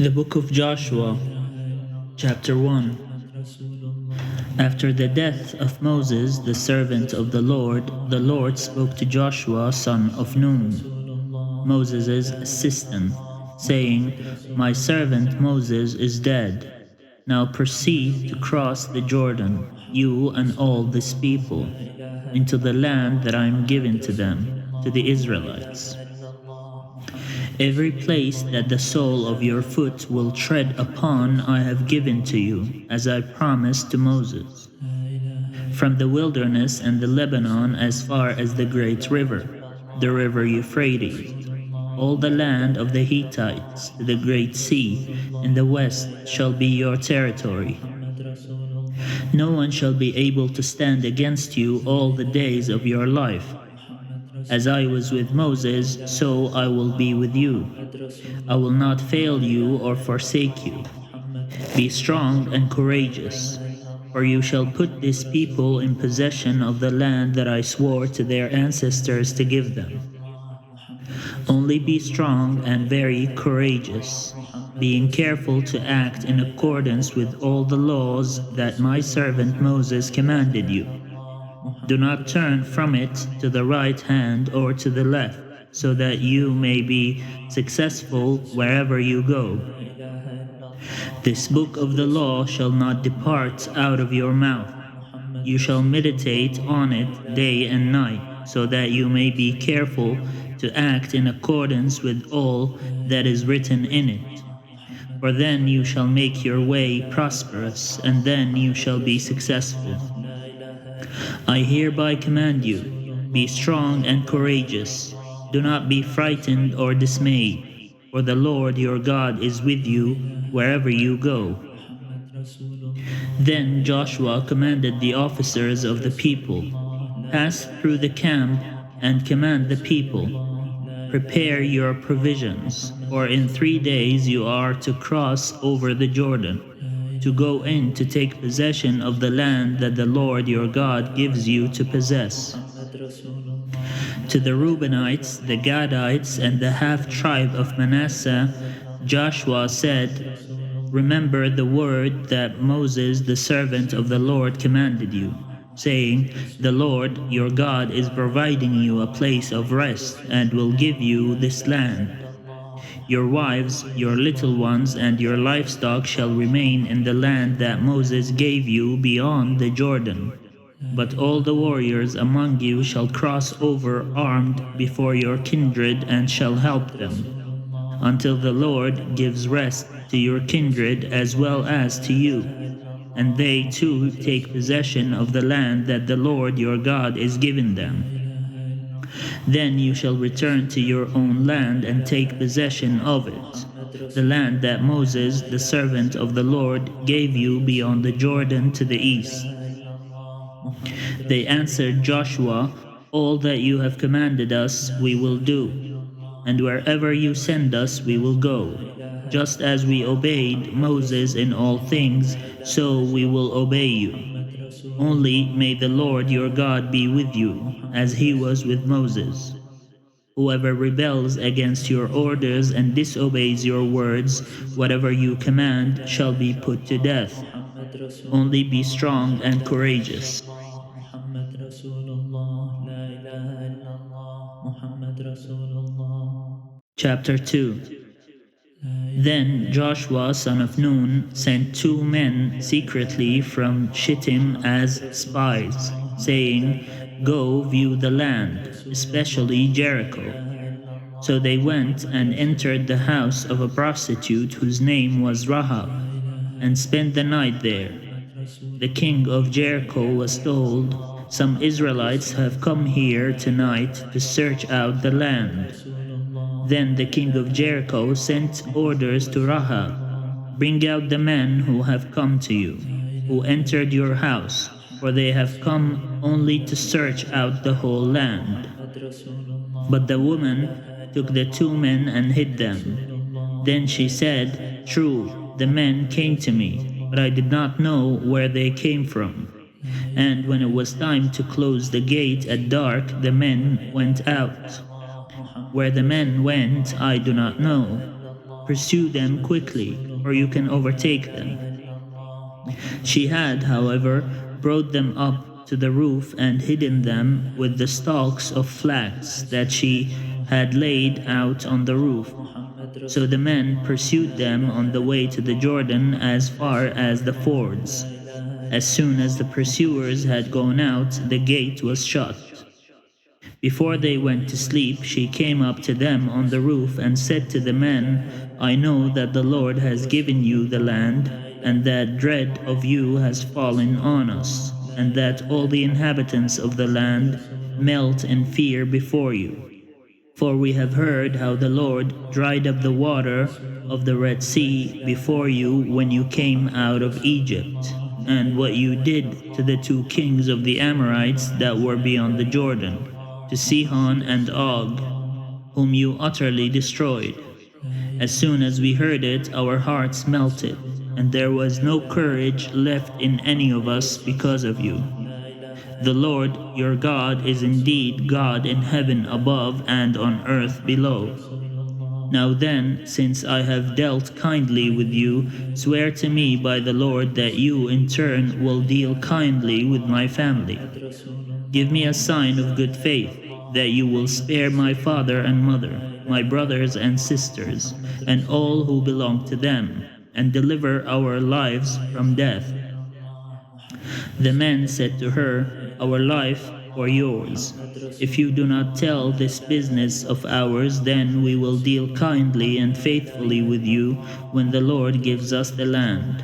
The Book of Joshua, Chapter 1. After the death of Moses, the servant of the Lord spoke to Joshua, son of Nun, Moses' assistant, saying, "My servant Moses is dead. Now proceed to cross the Jordan, you and all this people, into the land that I am giving to them, to the Israelites. Every place that the sole of your foot will tread upon I have given to you, as I promised to Moses. From the wilderness and the Lebanon as far as the great river, the river Euphrates, all the land of the Hittites to the great sea in the west shall be your territory. No one shall be able to stand against you all the days of your life. As I was with Moses, so I will be with you. I will not fail you or forsake you. Be strong and courageous, for you shall put this people in possession of the land that I swore to their ancestors to give them. Only be strong and very courageous, being careful to act in accordance with all the laws that my servant Moses commanded you. Do not turn from it to the right hand or to the left, so that you may be successful wherever you go. This book of the law shall not depart out of your mouth. You shall meditate on it day and night, so that you may be careful to act in accordance with all that is written in it. For then you shall make your way prosperous, and then you shall be successful. I hereby command you, be strong and courageous. Do not be frightened or dismayed, for the Lord your God is with you wherever you go. Then Joshua commanded the officers of the people, "Pass through the camp and command the people, prepare your provisions, for in 3 days you are to cross over the Jordan, to go in to take possession of the land that the Lord your God gives you to possess." To the Reubenites, the Gadites, and the half-tribe of Manasseh, Joshua said, "Remember the word that Moses, the servant of the Lord, commanded you, saying, 'The Lord your God is providing you a place of rest and will give you this land. Your wives, your little ones, and your livestock shall remain in the land that Moses gave you beyond the Jordan. But all the warriors among you shall cross over armed before your kindred and shall help them, until the Lord gives rest to your kindred as well as to you, and they too take possession of the land that the Lord your God is giving them. Then you shall return to your own land and take possession of it, the land that Moses, the servant of the Lord, gave you beyond the Jordan to the east." They answered Joshua, "All that you have commanded us we will do, and wherever you send us we will go. Just as we obeyed Moses in all things, so we will obey you. Only may the Lord your God be with you, as he was with Moses. Whoever rebels against your orders and disobeys your words, whatever you command, shall be put to death. Only be strong and courageous." Chapter 2. Then Joshua son of Nun sent 2 men secretly from Shittim as spies, saying, "Go view the land, especially Jericho." So they went and entered the house of a prostitute whose name was Rahab, and spent the night there. The king of Jericho was told, "Some Israelites have come here tonight to search out the land." Then the king of Jericho sent orders to Rahab, "Bring out the men who have come to you, who entered your house, for they have come only to search out the whole land." But the woman took the 2 men and hid them. Then she said, "True, the men came to me, but I did not know where they came from. And when it was time to close the gate at dark, the men went out. Where the men went, I do not know. pursue them quickly, or you can overtake them." She had, however, brought them up to the roof and hidden them with the stalks of flax that she had laid out on the roof. So the men pursued them on the way to the Jordan as far as the fords. As soon as the pursuers had gone out, the gate was shut. Before they went to sleep, she came up to them on the roof and said to the men, "I know that the Lord has given you the land, and that dread of you has fallen on us, and that all the inhabitants of the land melt in fear before you. For we have heard how the Lord dried up the water of the Red Sea before you when you came out of Egypt, and what you did to the 2 kings of the Amorites that were beyond the Jordan, to Sihon and Og, whom you utterly destroyed. As soon as we heard it, our hearts melted, and there was no courage left in any of us because of you. The Lord your God is indeed God in heaven above and on earth below. Now then, since I have dealt kindly with you, swear to me by the Lord that you in turn will deal kindly with my family. Give me a sign of good faith, that you will spare my father and mother, my brothers and sisters, and all who belong to them, and deliver our lives from death." The men said to her, "Our life or yours. If you do not tell this business of ours, then we will deal kindly and faithfully with you when the Lord gives us the land."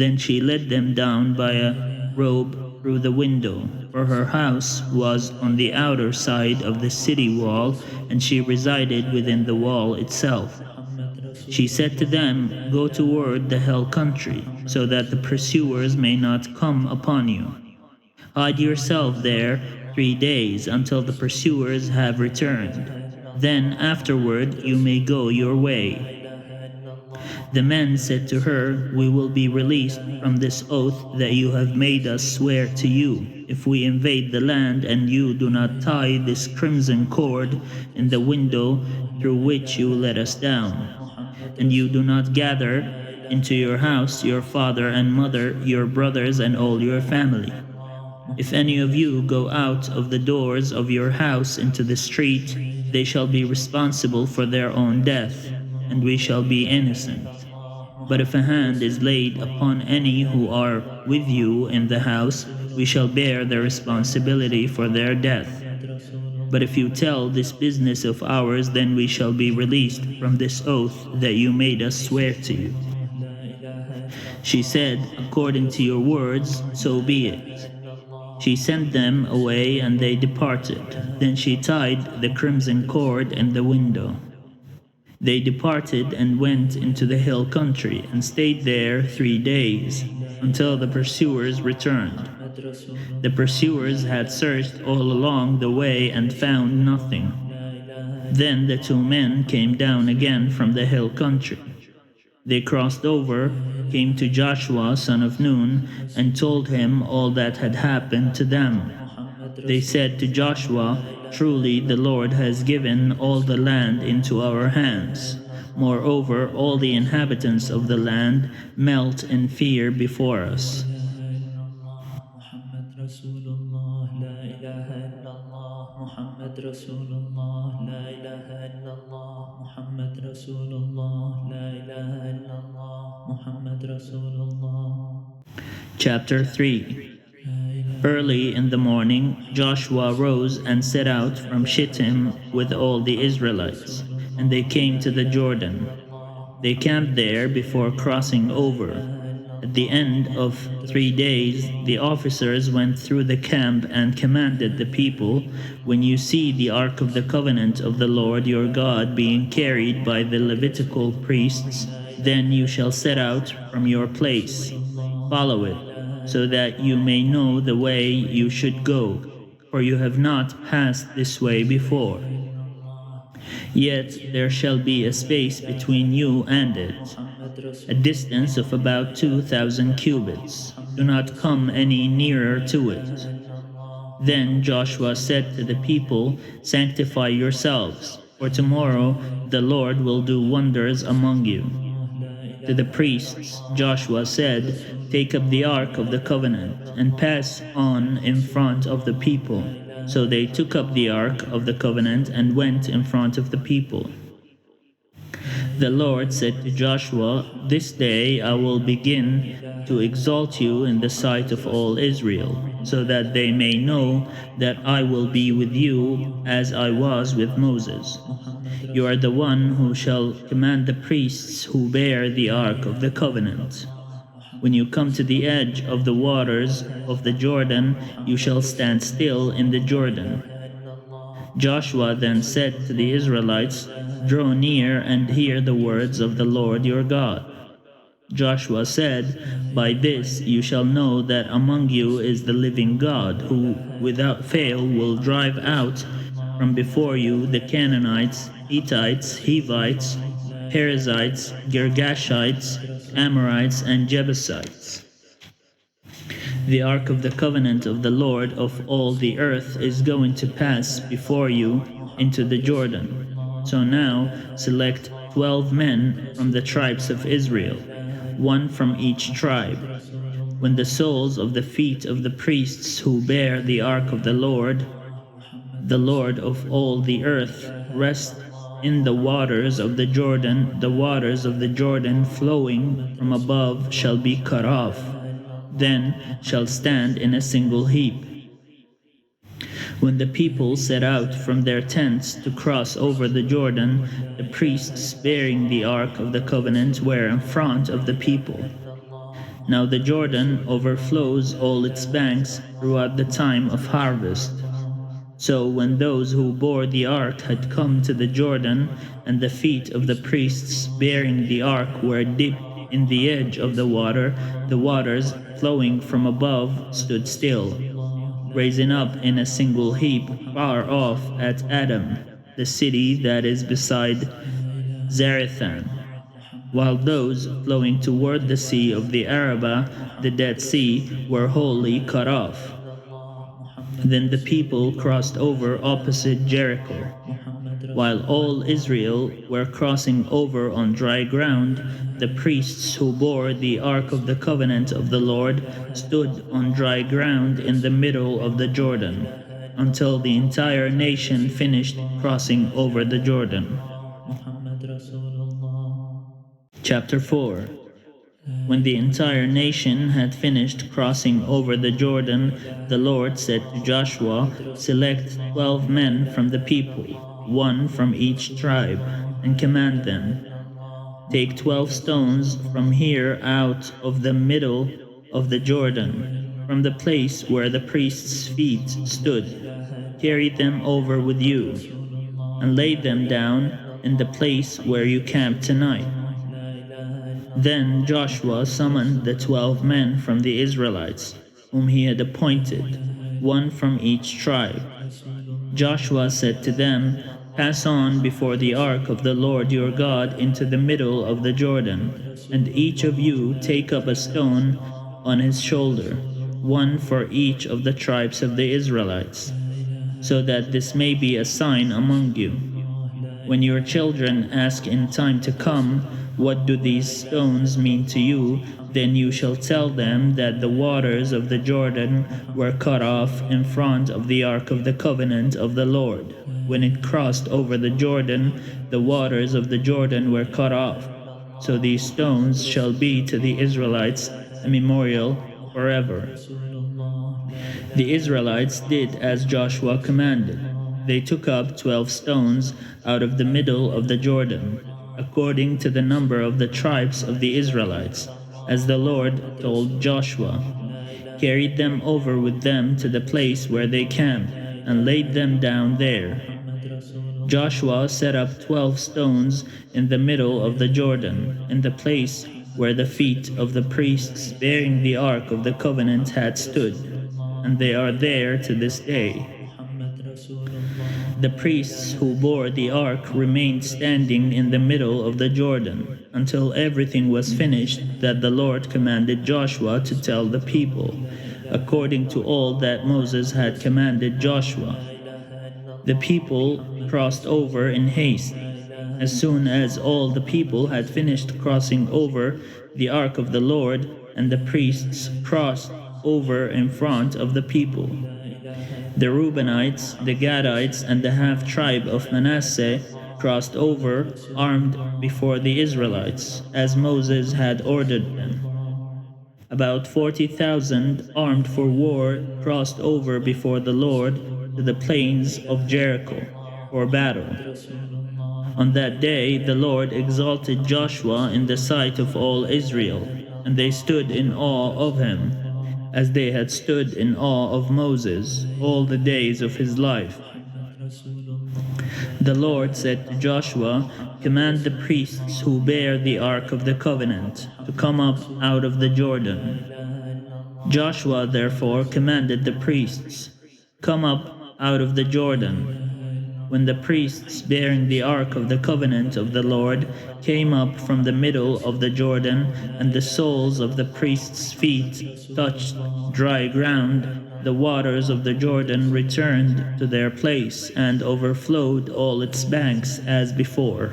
Then she led them down by a robe through the window, for her house was on the outer side of the city wall, and she resided within the wall itself. She said to them, "Go toward the hill country, so that the pursuers may not come upon you. Hide yourself there 3 days until the pursuers have returned. Then afterward you may go your way." The men said to her, "We will be released from this oath that you have made us swear to you, if we invade the land and you do not tie this crimson cord in the window through which you let us down, and you do not gather into your house your father and mother, your brothers, and all your family. If any of you go out of the doors of your house into the street, they shall be responsible for their own death, and we shall be innocent. But if a hand is laid upon any who are with you in the house, we shall bear the responsibility for their death. But if you tell this business of ours, then we shall be released from this oath that you made us swear to you." She said, "According to your words, so be it." She sent them away, and they departed. Then she tied the crimson cord in the window. They departed and went into the hill country, and stayed there 3 days, until the pursuers returned. The pursuers had searched all along the way and found nothing. Then the 2 men came down again from the hill country. They crossed over, came to Joshua son of Nun, and told him all that had happened to them. They said to Joshua, "Truly the Lord has given all the land into our hands. Moreover, all the inhabitants of the land melt in fear before us." Chapter 3. Early in the morning, Joshua rose and set out from Shittim with all the Israelites, and they came to the Jordan. They camped there before crossing over. At the end of 3 days, the officers went through the camp and commanded the people, "When you see the Ark of the Covenant of the Lord your God being carried by the Levitical priests, then you shall set out from your place. Follow it, so that you may know the way you should go, for you have not passed this way before. Yet there shall be a space between you and it, a distance of about 2,000 cubits. Do not come any nearer to it." Then Joshua said to the people, "Sanctify yourselves, for tomorrow the Lord will do wonders among you." To the priests, Joshua said, "Take up the ark of the covenant and pass on in front of the people." So they took up the ark of the covenant and went in front of the people. The Lord said to Joshua, "This day I will begin to exalt you in the sight of all Israel, so that they may know that I will be with you as I was with Moses. You are the one who shall command the priests who bear the ark of the covenant. When you come to the edge of the waters of the Jordan, you shall stand still in the Jordan." Joshua then said to the Israelites, "Draw near and hear the words of the Lord your God." Joshua said, "By this you shall know that among you is the living God, who without fail will drive out from before you the Canaanites, Hittites, Hivites, Perizzites, Girgashites, Amorites, and Jebusites. The ark of the covenant of the Lord of all the earth is going to pass before you into the Jordan. So now select 12 men from the tribes of Israel, one from each tribe. When the soles of the feet of the priests who bear the ark of the Lord of all the earth, rest in the waters of the waters of the Jordan flowing from above shall be cut off, then shall stand in a single heap. When the people set out from their tents to cross over the Jordan, the priests bearing the ark of the covenant were in front of the people. Now the Jordan overflows all its banks throughout the time of harvest. So when those who bore the ark had come to the Jordan, and the feet of the priests bearing the ark were dipped in the edge of the waters flowing from above stood still, raising up in a single heap far off at Adam, the city that is beside Zarethan, while those flowing toward the sea of the Arabah, the Dead Sea, were wholly cut off. Then the people crossed over opposite Jericho. While all Israel were crossing over on dry ground, the priests who bore the ark of the covenant of the Lord stood on dry ground in the middle of the Jordan, until the entire nation finished crossing over the Jordan. Chapter 4. When the entire nation had finished crossing over the Jordan, the Lord said to Joshua, "Select 12 men from the people, one from each tribe, and command them. Take 12 stones from here out of the middle of the Jordan, from the place where the priests' feet stood. Carry them over with you, and lay them down in the place where you camp tonight." Then Joshua summoned the 12 men from the Israelites, whom he had appointed, one from each tribe. Joshua said to them, "Pass on before the ark of the Lord your God into the middle of the Jordan, and each of you take up a stone on his shoulder, one for each of the tribes of the Israelites, so that this may be a sign among you. When your children ask in time to come, 'What do these stones mean to you?' then you shall tell them that the waters of the Jordan were cut off in front of the ark of the covenant of the Lord. When it crossed over the Jordan, the waters of the Jordan were cut off. So these stones shall be to the Israelites a memorial forever." The Israelites did as Joshua commanded. They took up 12 stones out of the middle of the Jordan, according to the number of the tribes of the Israelites, as the Lord told Joshua, carried them over with them to the place where they camped, and laid them down there. Joshua set up 12 stones in the middle of the Jordan, in the place where the feet of the priests bearing the ark of the covenant had stood, and they are there to this day. The priests who bore the ark remained standing in the middle of the Jordan until everything was finished that the Lord commanded Joshua to tell the people, according to all that Moses had commanded Joshua. The people crossed over in haste. As soon as all the people had finished crossing over the ark of the Lord, and the priests crossed over in front of the people, the Reubenites, the Gadites, and the half-tribe of Manasseh crossed over, armed before the Israelites, as Moses had ordered them. About 40,000, armed for war, crossed over before the Lord to the plains of Jericho for battle. On that day the Lord exalted Joshua in the sight of all Israel, and they stood in awe of him, as they had stood in awe of Moses all the days of his life. The Lord said to Joshua, "Command the priests who bear the ark of the covenant to come up out of the Jordan." Joshua therefore commanded the priests, "Come up out of the Jordan." When the priests bearing the ark of the covenant of the Lord came up from the middle of the Jordan, and the soles of the priests' feet touched dry ground, the waters of the Jordan returned to their place and overflowed all its banks as before.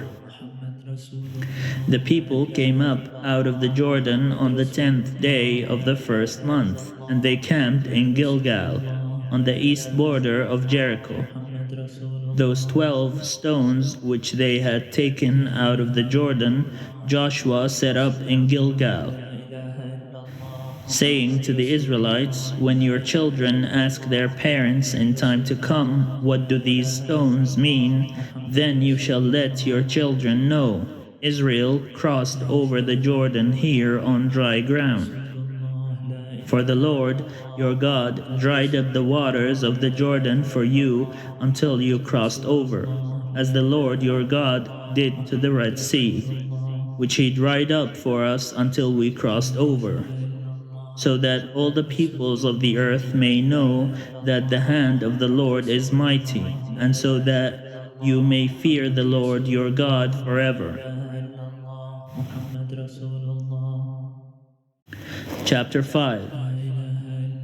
The people came up out of the Jordan on the 10th day of the first month, and they camped in Gilgal, on the east border of Jericho. Those 12 stones which they had taken out of the Jordan, Joshua set up in Gilgal, saying to the Israelites, "When your children ask their parents in time to come, 'What do these stones mean?' then you shall let your children know, Israel crossed over the Jordan here on dry ground. For the Lord your God dried up the waters of the Jordan for you until you crossed over, as the Lord your God did to the Red Sea, which he dried up for us until we crossed over, so that all the peoples of the earth may know that the hand of the Lord is mighty, and so that you may fear the Lord your God forever." Chapter 5.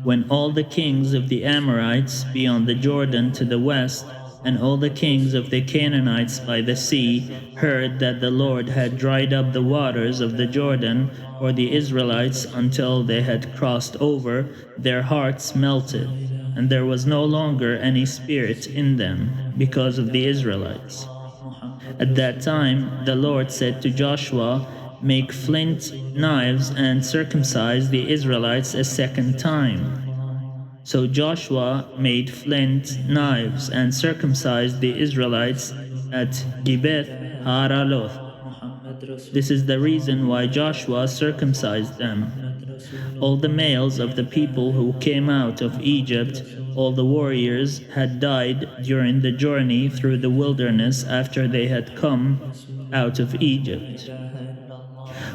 When all the kings of the Amorites beyond the Jordan to the west, and all the kings of the Canaanites by the sea, heard that the Lord had dried up the waters of the Jordan for the Israelites until they had crossed over, their hearts melted, and there was no longer any spirit in them because of the Israelites. At that time the Lord said to Joshua, "Make flint knives and circumcise the Israelites a second time." So Joshua made flint knives and circumcised the Israelites at Gibeth Haraloth. This is the reason why Joshua circumcised them. All the males of the people who came out of Egypt, all the warriors, had died during the journey through the wilderness after they had come out of Egypt.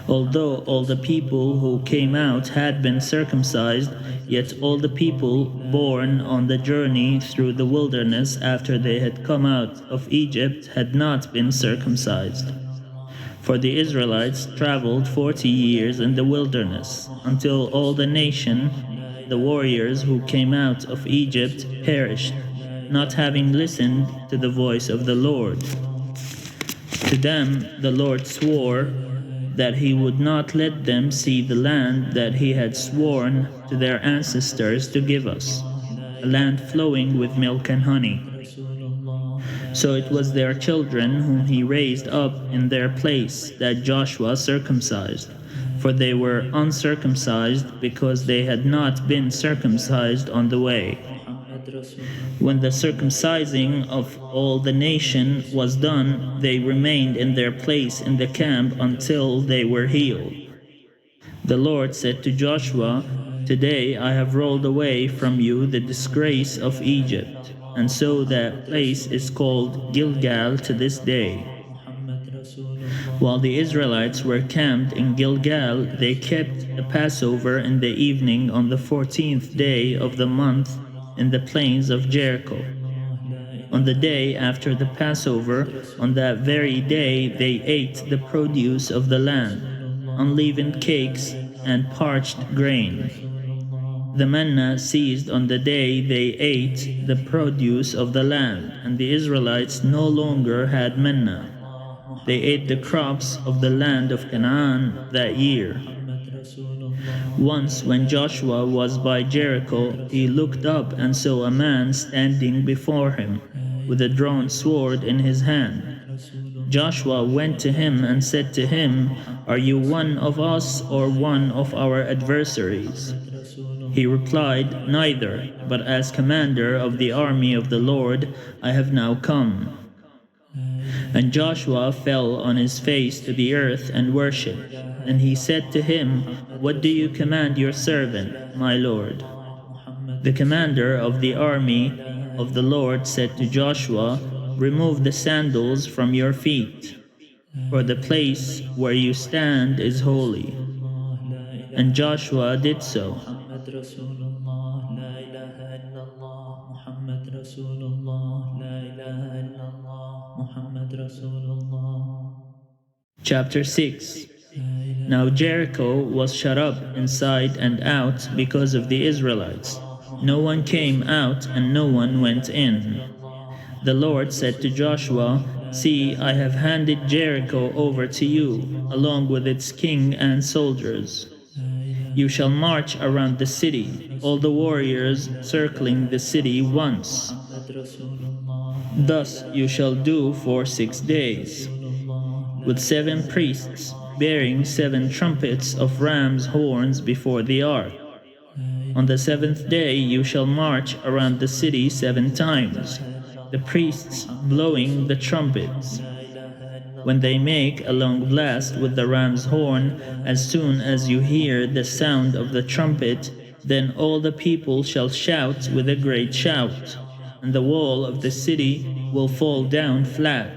Although all the people who came out had been circumcised, yet all the people born on the journey through the wilderness after they had come out of Egypt had not been circumcised. For the Israelites traveled 40 years in the wilderness, until all the nation, the warriors who came out of Egypt, perished, not having listened to the voice of the Lord. To them the Lord swore that he would not let them see the land that he had sworn to their ancestors to give us, a land flowing with milk and honey. So it was their children whom he raised up in their place that Joshua circumcised, for they were uncircumcised because they had not been circumcised on the way. When the circumcising of all the nation was done, they remained in their place in the camp until they were healed. The Lord said to Joshua, "Today I have rolled away from you the disgrace of Egypt," and so that place is called Gilgal to this day. While the Israelites were camped in Gilgal, they kept the Passover in the evening on the 14th day of the month in the plains of Jericho. On the day after the Passover, on that very day they ate the produce of the land, unleavened cakes and parched grain. The manna ceased on the day they ate the produce of the land, and the Israelites no longer had manna. They ate the crops of the land of Canaan that year. Once, when Joshua was by Jericho, he looked up and saw a man standing before him, with a drawn sword in his hand. Joshua went to him and said to him, "Are you one of us or one of our adversaries?" He replied, "Neither, but as commander of the army of the Lord I have now come." And Joshua fell on his face to the earth and worshipped. And he said to him, "What do you command your servant, my lord?" The commander of the army of the Lord said to Joshua, "Remove the sandals from your feet, for the place where you stand is holy." And Joshua did so. Chapter 6. Now Jericho was shut up inside and out because of the Israelites. No one came out and no one went in. The Lord said to Joshua, "See, I have handed Jericho over to you, along with its king and soldiers. You shall march around the city, all the warriors circling the city once. Thus you shall do for 6 days, with 7 priests bearing 7 trumpets of ram's horns before the ark. On the 7th day you shall march around the city 7 times, the priests blowing the trumpets. When they make a long blast with the ram's horn, as soon as you hear the sound of the trumpet, then all the people shall shout with a great shout, and the wall of the city will fall down flat,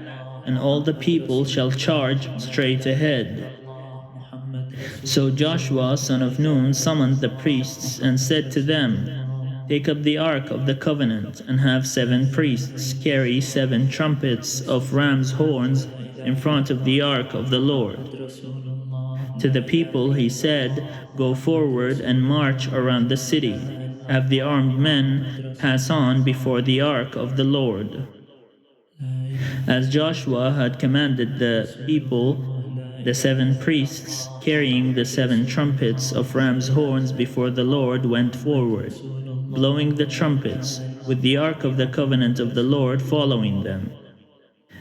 and all the people shall charge straight ahead." So Joshua son of Nun summoned the priests and said to them, "Take up the ark of the covenant, and have 7 priests carry 7 trumpets of ram's horns in front of the ark of the Lord." To the people he said, "Go forward and march around the city. Have the armed men pass on before the ark of the Lord." As Joshua had commanded the people, the 7 priests carrying the 7 trumpets of ram's horns before the Lord went forward, blowing the trumpets, with the ark of the covenant of the Lord following them.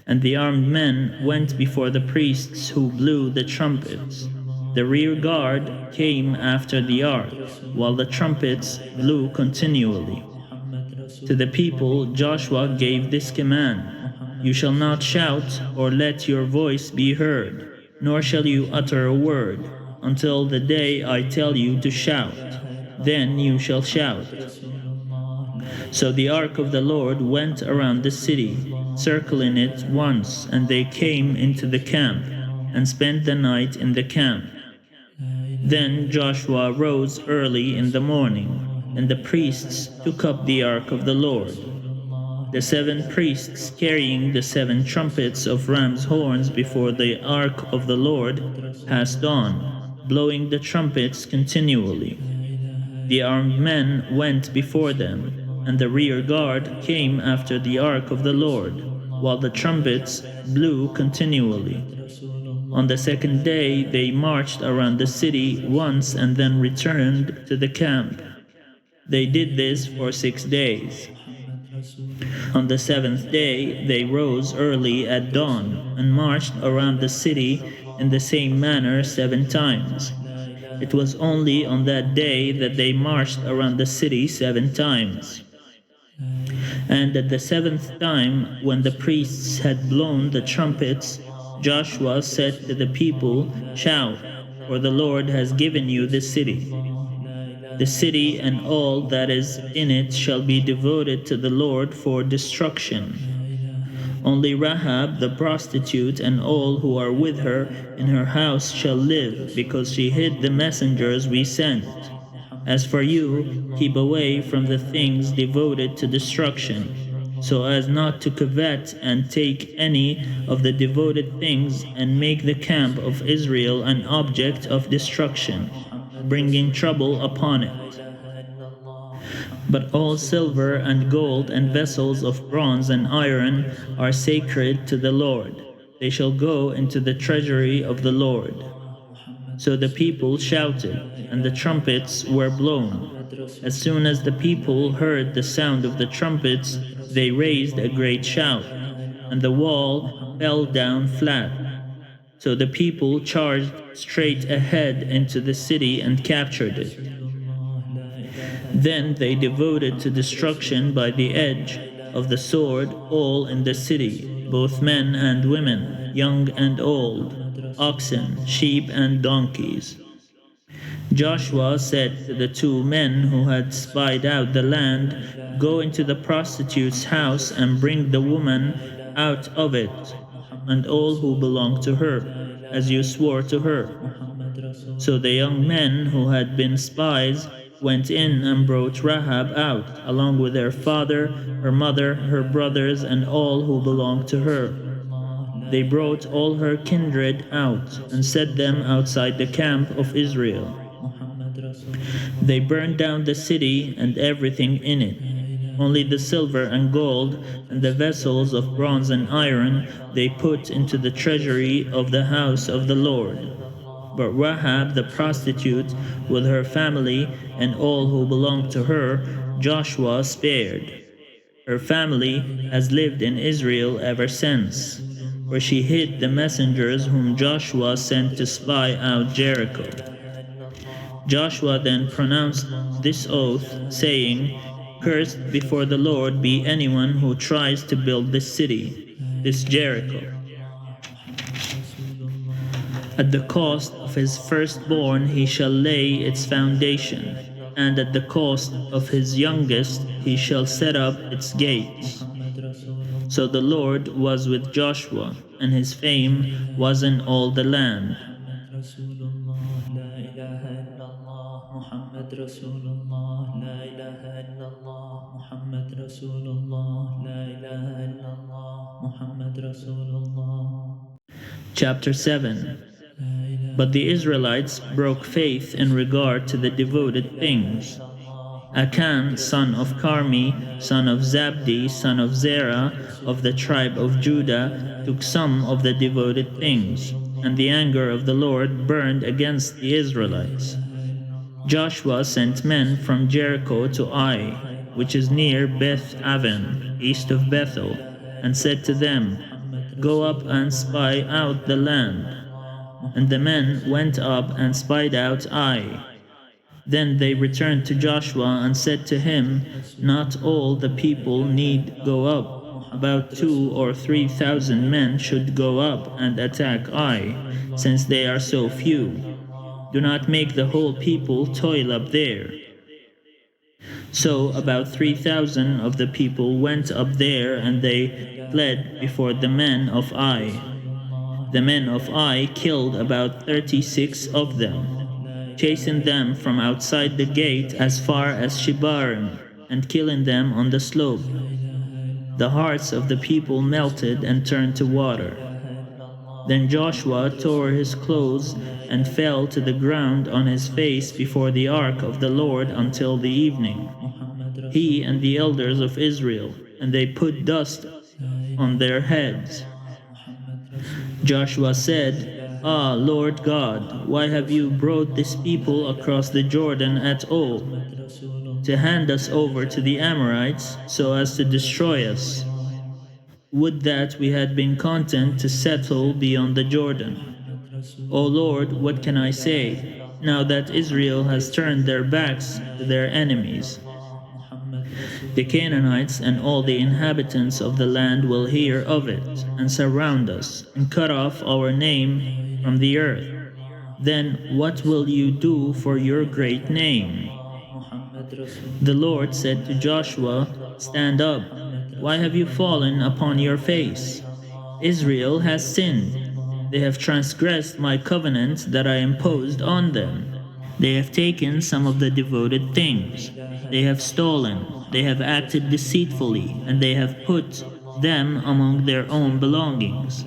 And the armed men went before the priests who blew the trumpets. The rear guard came after the ark, while the trumpets blew continually. To the people Joshua gave this command, "You shall not shout or let your voice be heard, nor shall you utter a word, until the day I tell you to shout. Then you shall shout." So the ark of the Lord went around the city, circling it once, and they came into the camp, and spent the night in the camp. Then Joshua rose early in the morning, and the priests took up the ark of the Lord. The 7 priests carrying the 7 trumpets of ram's horns before the ark of the Lord passed on, blowing the trumpets continually. The armed men went before them, and the rear guard came after the ark of the Lord, while the trumpets blew continually. On the 2nd day they marched around the city once and then returned to the camp. They did this for 6 days. On the 7th day they rose early at dawn and marched around the city in the same manner 7 times. It was only on that day that they marched around the city 7 times. And at the 7th time, when the priests had blown the trumpets, Joshua said to the people, "Shout, for the Lord has given you the city. The city and all that is in it shall be devoted to the Lord for destruction. Only Rahab the prostitute and all who are with her in her house shall live, because she hid the messengers we sent. As for you, keep away from the things devoted to destruction, so as not to covet and take any of the devoted things and make the camp of Israel an object of destruction, bringing trouble upon it. But all silver and gold and vessels of bronze and iron are sacred to the Lord. they shall go into the treasury of the Lord. So the people shouted, and the trumpets were blown. As soon as the people heard the sound of the trumpets, they raised a great shout, and the wall fell down flat. So the people charged straight ahead into the city and captured it. Then they devoted to destruction by the edge of the sword all in the city, both men and women, young and old, oxen, sheep, and donkeys. Joshua said to the 2 men who had spied out the land, "Go into the prostitute's house and bring the woman out of it, and all who belong to her, as you swore to her." So the young men who had been spies went in and brought Rahab out, along with her father, her mother, her brothers, and all who belonged to her. They brought all her kindred out and set them outside the camp of Israel. They burned down the city and everything in it. Only the silver and gold and the vessels of bronze and iron they put into the treasury of the house of the Lord. But Rahab the prostitute, with her family and all who belonged to her, Joshua spared. Her family has lived in Israel ever since, where she hid the messengers whom Joshua sent to spy out Jericho. Joshua then pronounced this oath, saying, "Cursed before the Lord be anyone who tries to build this city, this Jericho. At the cost of his firstborn he shall lay its foundation, and at the cost of his youngest he shall set up its gates." So the Lord was with Joshua, and his fame was in all the land. Chapter 7. But the Israelites broke faith in regard to the devoted things. Achan, son of Carmi, son of Zabdi, son of Zerah, of the tribe of Judah, took some of the devoted things, and the anger of the Lord burned against the Israelites. Joshua sent men from Jericho to Ai, which is near Beth Aven, east of Bethel, and said to them, "Go up and spy out the land." And the men went up and spied out Ai. Then they returned to Joshua and said to him, "Not all the people need go up. About 2,000 or 3,000 men should go up and attack Ai, since they are so few. Do not make the whole people toil up there." So about 3,000 of the people went up there, and they fled before the men of Ai. The men of Ai killed about 36 of them, chasing them from outside the gate as far as Shebarim, and killing them on the slope. The hearts of the people melted and turned to water. Then Joshua tore his clothes and fell to the ground on his face before the ark of the Lord until the evening, he and the elders of Israel, and they put dust on their heads. Joshua said, "Ah, Lord God, why have you brought this people across the Jordan at all, to hand us over to the Amorites so as to destroy us? Would that we had been content to settle beyond the Jordan. O Lord, what can I say, now that Israel has turned their backs to their enemies? The Canaanites and all the inhabitants of the land will hear of it, and surround us, and cut off our name from the earth. Then what will you do for your great name?" The Lord said to Joshua, "Stand up. Why have you fallen upon your face? Israel has sinned. They have transgressed my covenant that I imposed on them. They have taken some of the devoted things. They have stolen. They have acted deceitfully, and they have put them among their own belongings.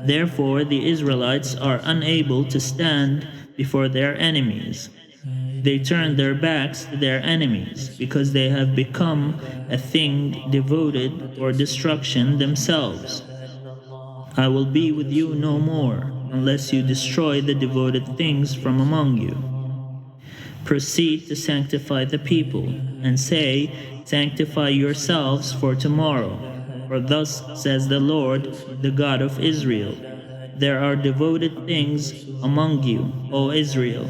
Therefore the Israelites are unable to stand before their enemies. They turn their backs to their enemies, because they have become a thing devoted for destruction themselves. I will be with you no more, unless you destroy the devoted things from among you. Proceed to sanctify the people, and say, Sanctify yourselves for tomorrow. For thus says the Lord, the God of Israel, there are devoted things among you, O Israel.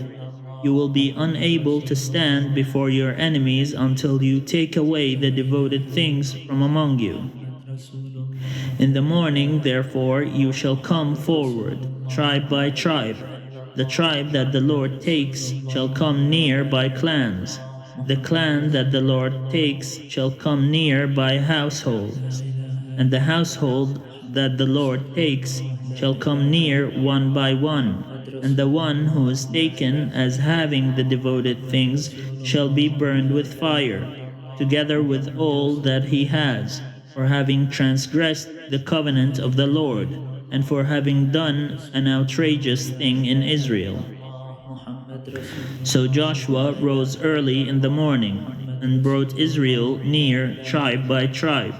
You will be unable to stand before your enemies until you take away the devoted things from among you. In the morning, therefore, you shall come forward, tribe by tribe. The tribe that the Lord takes shall come near by clans. The clan that the Lord takes shall come near by households. And the household that the Lord takes shall come near one by one. And the one who is taken as having the devoted things shall be burned with fire, together with all that he has, for having transgressed the covenant of the Lord, and for having done an outrageous thing in Israel. So Joshua rose early in the morning, and brought Israel near tribe by tribe,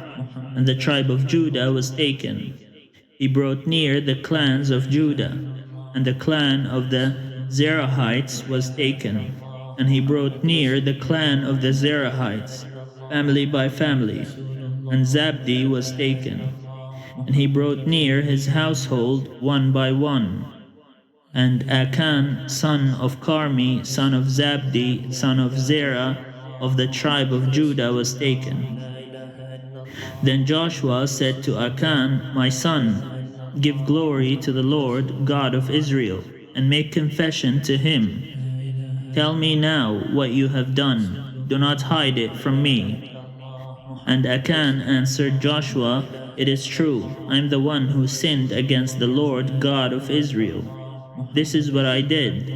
and the tribe of Judah was taken. He brought near the clans of Judah, and the clan of the Zerahites was taken. And he brought near the clan of the Zerahites, family by family, and Zabdi was taken. And he brought near his household one by one. And Achan, son of Carmi, son of Zabdi, son of Zerah, of the tribe of Judah, was taken. Then Joshua said to Achan, My son, give glory to the Lord, God of Israel, and make confession to him. Tell me now what you have done. Do not hide it from me. And Achan answered Joshua, It is true, I am the one who sinned against the Lord God of Israel. This is what I did.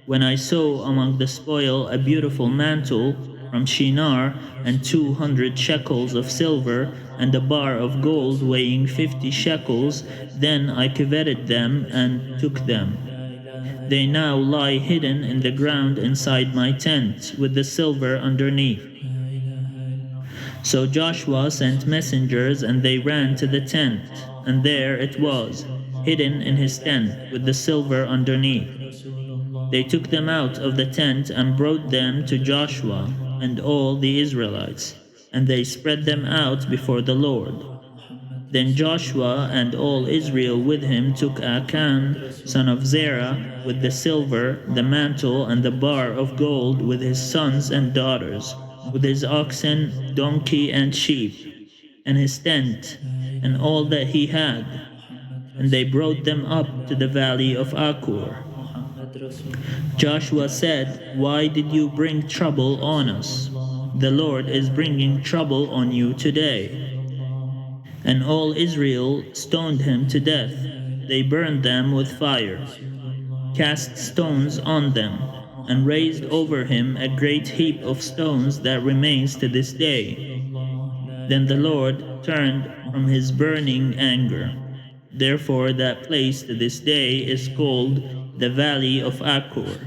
When I saw among the spoil a beautiful mantle from Shinar, and 200 shekels of silver, and a bar of gold weighing 50 shekels, then I coveted them and took them. They now lie hidden in the ground inside my tent, with the silver underneath. So Joshua sent messengers, and they ran to the tent, and there it was, hidden in his tent, with the silver underneath. They took them out of the tent and brought them to Joshua and all the Israelites, and they spread them out before the Lord. Then Joshua and all Israel with him took Achan, son of Zerah, with the silver, the mantle, and the bar of gold, with his sons and daughters, with his oxen, donkey, and sheep, and his tent, and all that he had. And they brought them up to the valley of Achor. Joshua said, Why did you bring trouble on us? The Lord is bringing trouble on you today. And all Israel stoned him to death. They burned them with fire, cast stones on them, and raised over him a great heap of stones that remains to this day. Then the Lord turned from his burning anger. Therefore that place to this day is called the Valley of Achor.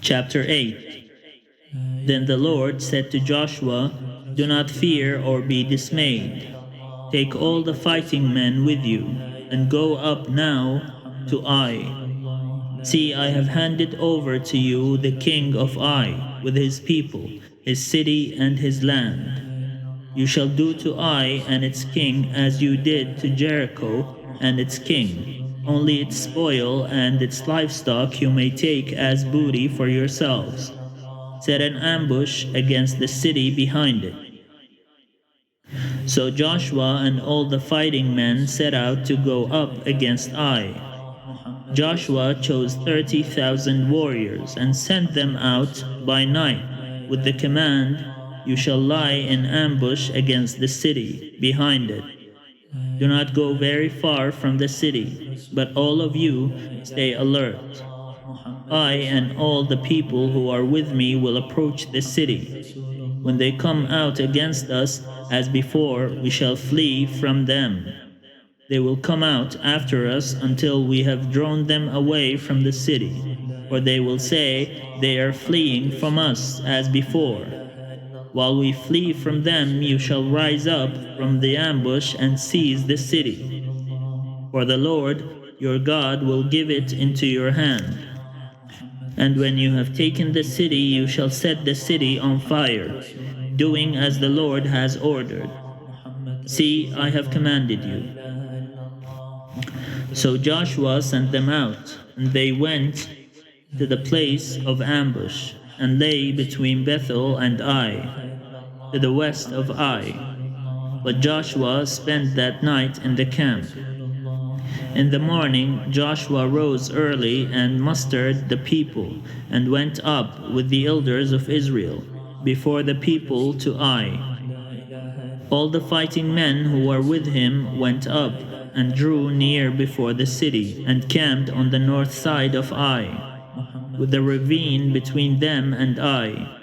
Chapter 8. Then the Lord said to Joshua, Do not fear or be dismayed. Take all the fighting men with you, and go up now to Ai. See, I have handed over to you the king of Ai, with his people, his city, and his land. You shall do to Ai and its king as you did to Jericho and its king. Only its spoil and its livestock you may take as booty for yourselves. Set an ambush against the city behind it. So Joshua and all the fighting men set out to go up against Ai. Joshua chose 30,000 warriors and sent them out by night with the command, You shall lie in ambush against the city behind it. Do not go very far from the city, but all of you stay alert. I and all the people who are with me will approach the city. When they come out against us as before, we shall flee from them. They will come out after us until we have drawn them away from the city. For they will say, they are fleeing from us as before. While we flee from them, you shall rise up from the ambush and seize the city. For the Lord your God will give it into your hand. And when you have taken the city, you shall set the city on fire, doing as the Lord has ordered. See, I have commanded you. So Joshua sent them out, and they went to the place of ambush, and lay between Bethel and Ai, to the west of Ai. But Joshua spent that night in the camp. In the morning Joshua rose early and mustered the people, and went up with the elders of Israel before the people to Ai. All the fighting men who were with him went up and drew near before the city, and camped on the north side of Ai, with a ravine between them and Ai.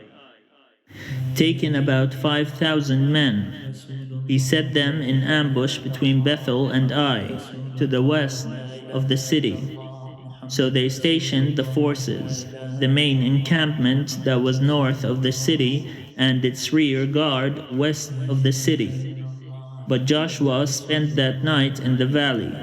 Taking about 5,000 men, he set them in ambush between Bethel and Ai, to the west of the city. So they stationed the forces, the main encampment that was north of the city, and its rear guard west of the city. But Joshua spent that night in the valley.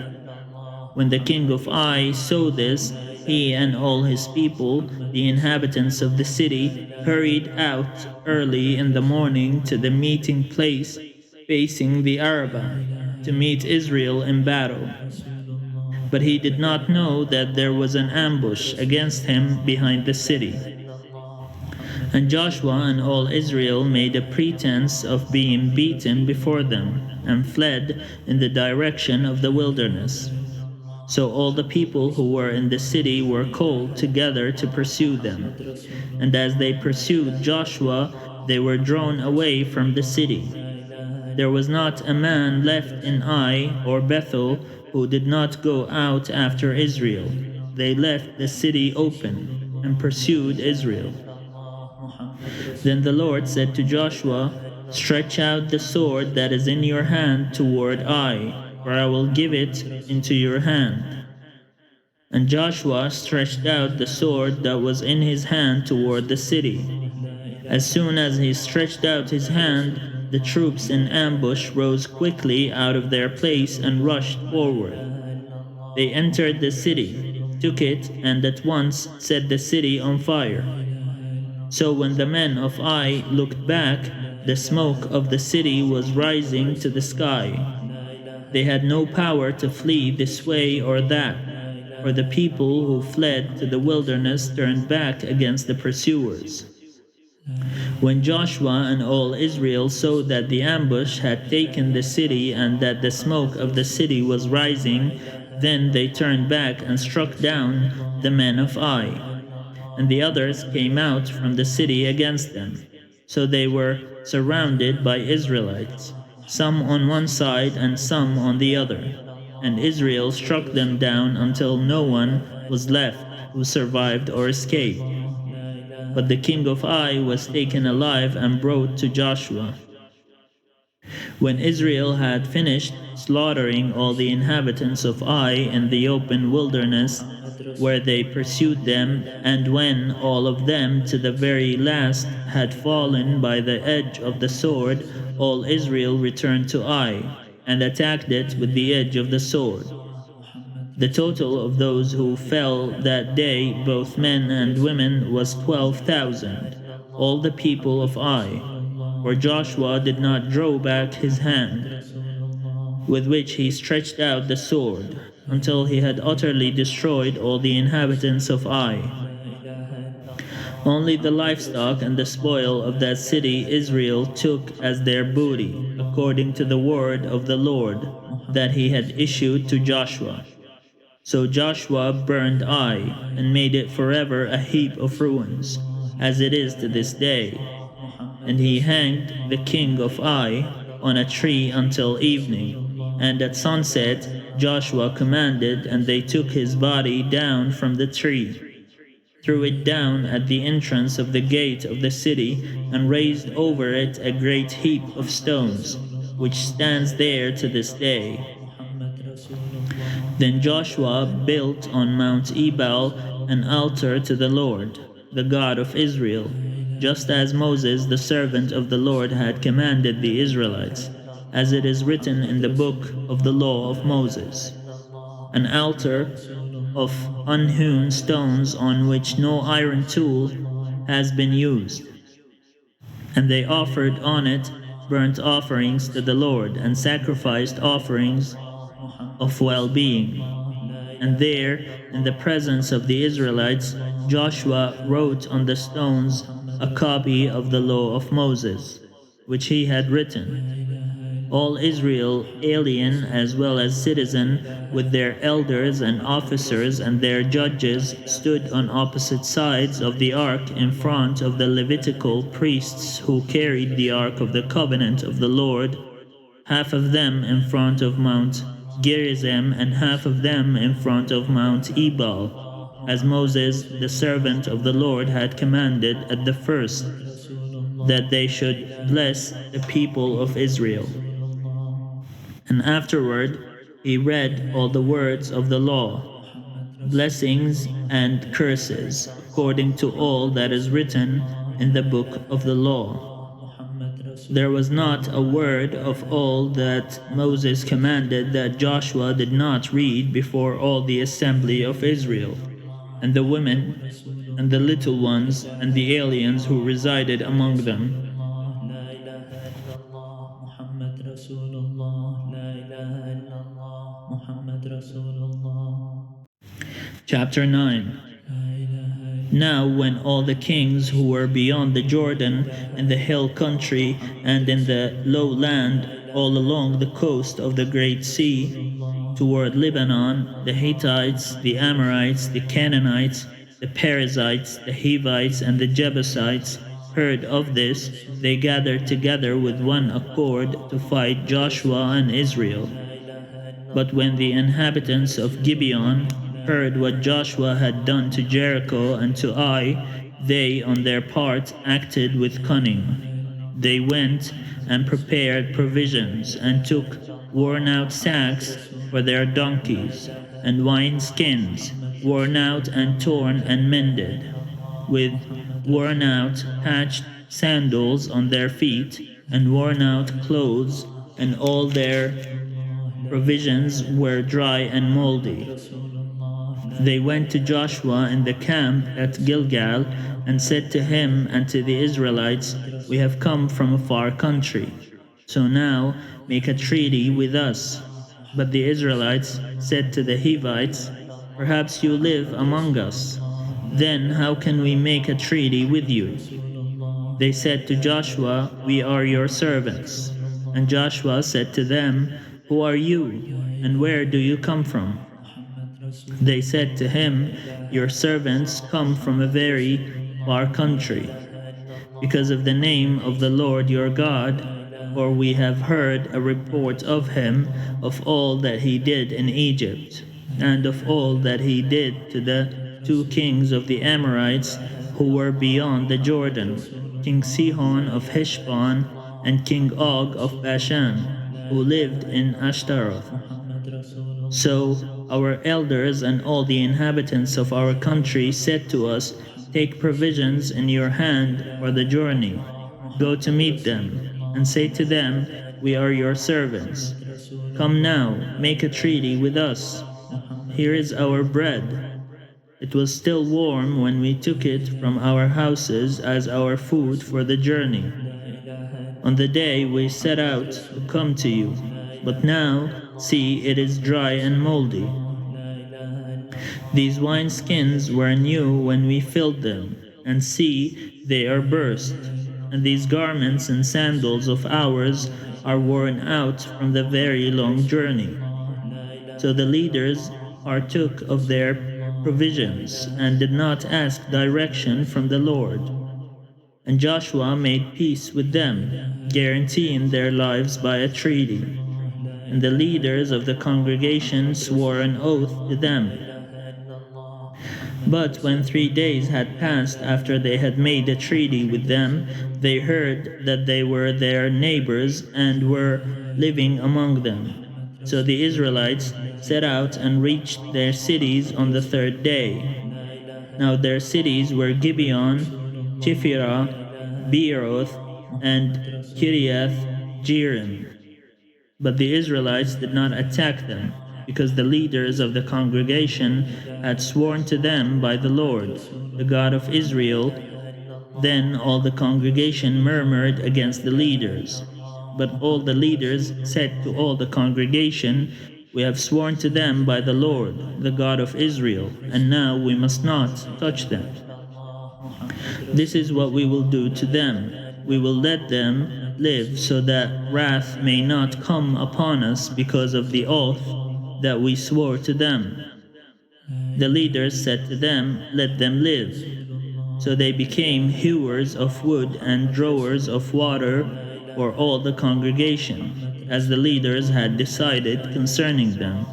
When the king of Ai saw this, he and all his people, the inhabitants of the city, hurried out early in the morning to the meeting place facing the Arabah, to meet Israel in battle. But he did not know that there was an ambush against him behind the city. And Joshua and all Israel made a pretense of being beaten before them, and fled in the direction of the wilderness. So all the people who were in the city were called together to pursue them. And as they pursued Joshua, they were drawn away from the city. There was not a man left in Ai or Bethel who did not go out after Israel. They left the city open and pursued Israel. Then the Lord said to Joshua, "Stretch out the sword that is in your hand toward Ai, for I will give it into your hand." And Joshua stretched out the sword that was in his hand toward the city. As soon as he stretched out his hand, the troops in ambush rose quickly out of their place and rushed forward. They entered the city, took it, and at once set the city on fire. So when the men of Ai looked back, the smoke of the city was rising to the sky. They had no power to flee this way or that, for the people who fled to the wilderness turned back against the pursuers. When Joshua and all Israel saw that the ambush had taken the city and that the smoke of the city was rising, then they turned back and struck down the men of Ai. And the others came out from the city against them. So they were surrounded by Israelites, some on one side and some on the other. And Israel struck them down until no one was left who survived or escaped. But the king of Ai was taken alive and brought to Joshua. When Israel had finished slaughtering all the inhabitants of Ai in the open wilderness, where they pursued them, and when all of them to the very last had fallen by the edge of the sword, all Israel returned to Ai, and attacked it with the edge of the sword. The total of those who fell that day, both men and women, was 12,000, all the people of Ai, for Joshua did not draw back his hand, with which he stretched out the sword, until he had utterly destroyed all the inhabitants of Ai. Only the livestock and the spoil of that city Israel took as their booty, according to the word of the Lord that he had issued to Joshua. So Joshua burned Ai, and made it forever a heap of ruins, as it is to this day. And he hanged the king of Ai on a tree until evening, and at sunset Joshua commanded, and they took his body down from the tree, threw it down at the entrance of the gate of the city, and raised over it a great heap of stones, which stands there to this day. Then Joshua built on Mount Ebal an altar to the Lord, the God of Israel, just as Moses, the servant of the Lord, had commanded the Israelites, as it is written in the book of the law of Moses. An altar of unhewn stones on which no iron tool has been used. And they offered on it burnt offerings to the Lord, and sacrificed offerings of well-being. And there, in the presence of the Israelites, Joshua wrote on the stones a copy of the law of Moses, which he had written. All Israel, alien as well as citizen, with their elders and officers and their judges, stood on opposite sides of the ark in front of the Levitical priests who carried the ark of the covenant of the Lord, half of them in front of Mount Gerizim and half of them in front of Mount Ebal, as Moses, the servant of the Lord, had commanded at the first, that they should bless the people of Israel. And afterward he read all the words of the law, blessings and curses, according to all that is written in the book of the law. There was not a word of all that Moses commanded that Joshua did not read before all the assembly of Israel, and the women, and the little ones, and the aliens who resided among them. Chapter 9. Now when all the kings who were beyond the Jordan, in the hill country, and in the low land, all along the coast of the Great Sea, toward Lebanon, the Hittites, the Amorites, the Canaanites, the Perizzites, the Hivites, and the Jebusites, heard of this, they gathered together with one accord to fight Joshua and Israel. But when the inhabitants of Gibeon heard what Joshua had done to Jericho and to Ai, they on their part acted with cunning. They went and prepared provisions, and took worn-out sacks for their donkeys, and wineskins, worn out and torn and mended, with worn-out patched sandals on their feet, and worn-out clothes, and all their provisions were dry and moldy. They went to Joshua in the camp at Gilgal, and said to him and to the Israelites, "We have come from a far country, so now make a treaty with us." But the Israelites said to the Hivites, "Perhaps you live among us. Then how can we make a treaty with you?" They said to Joshua, "We are your servants." And Joshua said to them, "Who are you, and where do you come from?" They said to him, "Your servants come from a very far country, because of the name of the Lord your God, for we have heard a report of him, of all that he did in Egypt, and of all that he did to the 2 kings of the Amorites who were beyond the Jordan, King Sihon of Heshbon and King Og of Bashan, who lived in Ashtaroth. So our elders and all the inhabitants of our country said to us, 'Take provisions in your hand for the journey. Go to meet them, and say to them, "We are your servants. Come now, make a treaty with us. Here is our bread. It was still warm when we took it from our houses as our food for the journey, on the day we set out to come to you. But now, see, it is dry and moldy. These wineskins were new when we filled them, and see, they are burst. And these garments and sandals of ours are worn out from the very long journey." So the leaders partook of their provisions, and did not ask direction from the Lord. And Joshua made peace with them, guaranteeing their lives by a treaty. And the leaders of the congregation swore an oath to them. But when 3 days had passed after they had made a treaty with them, they heard that they were their neighbors and were living among them. So the Israelites set out and reached their cities on the third day. Now their cities were Gibeon, Chephirah, Beeroth, and Kiriath Jearim. But the Israelites did not attack them, because the leaders of the congregation had sworn to them by the Lord, the God of Israel. Then all the congregation murmured against the leaders. But all the leaders said to all the congregation, "We have sworn to them by the Lord, the God of Israel, and now we must not touch them. This is what we will do to them. We will let them live so that wrath may not come upon us because of the oath that we swore to them." The leaders said to them, "Let them live." So they became hewers of wood and drawers of water for all the congregation, as the leaders had decided concerning them.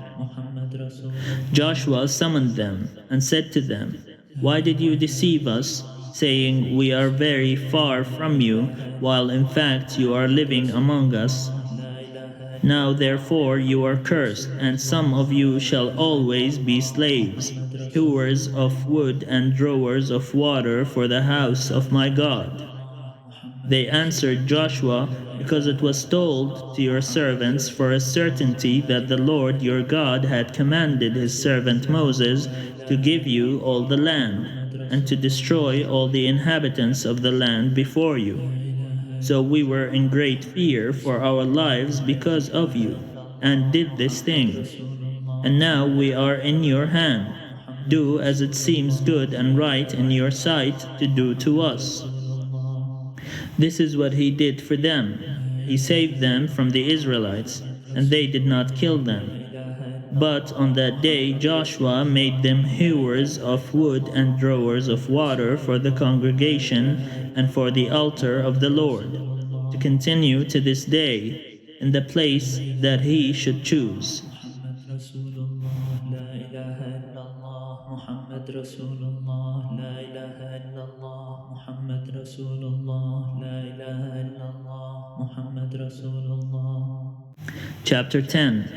Joshua summoned them and said to them, "Why did you deceive us, saying, 'We are very far from you,' while in fact you are living among us? Now therefore you are cursed, and some of you shall always be slaves, hewers of wood and drawers of water for the house of my God." They answered Joshua, "Because it was told to your servants for a certainty that the Lord your God had commanded his servant Moses to give you all the land, and to destroy all the inhabitants of the land before you. So we were in great fear for our lives because of you, and did this thing. And now we are in your hand. Do as it seems good and right in your sight to do to us." This is what he did for them. He saved them from the Israelites, and they did not kill them. But on that day Joshua made them hewers of wood and drawers of water for the congregation and for the altar of the Lord, to continue to this day in the place that he should choose. Chapter 10.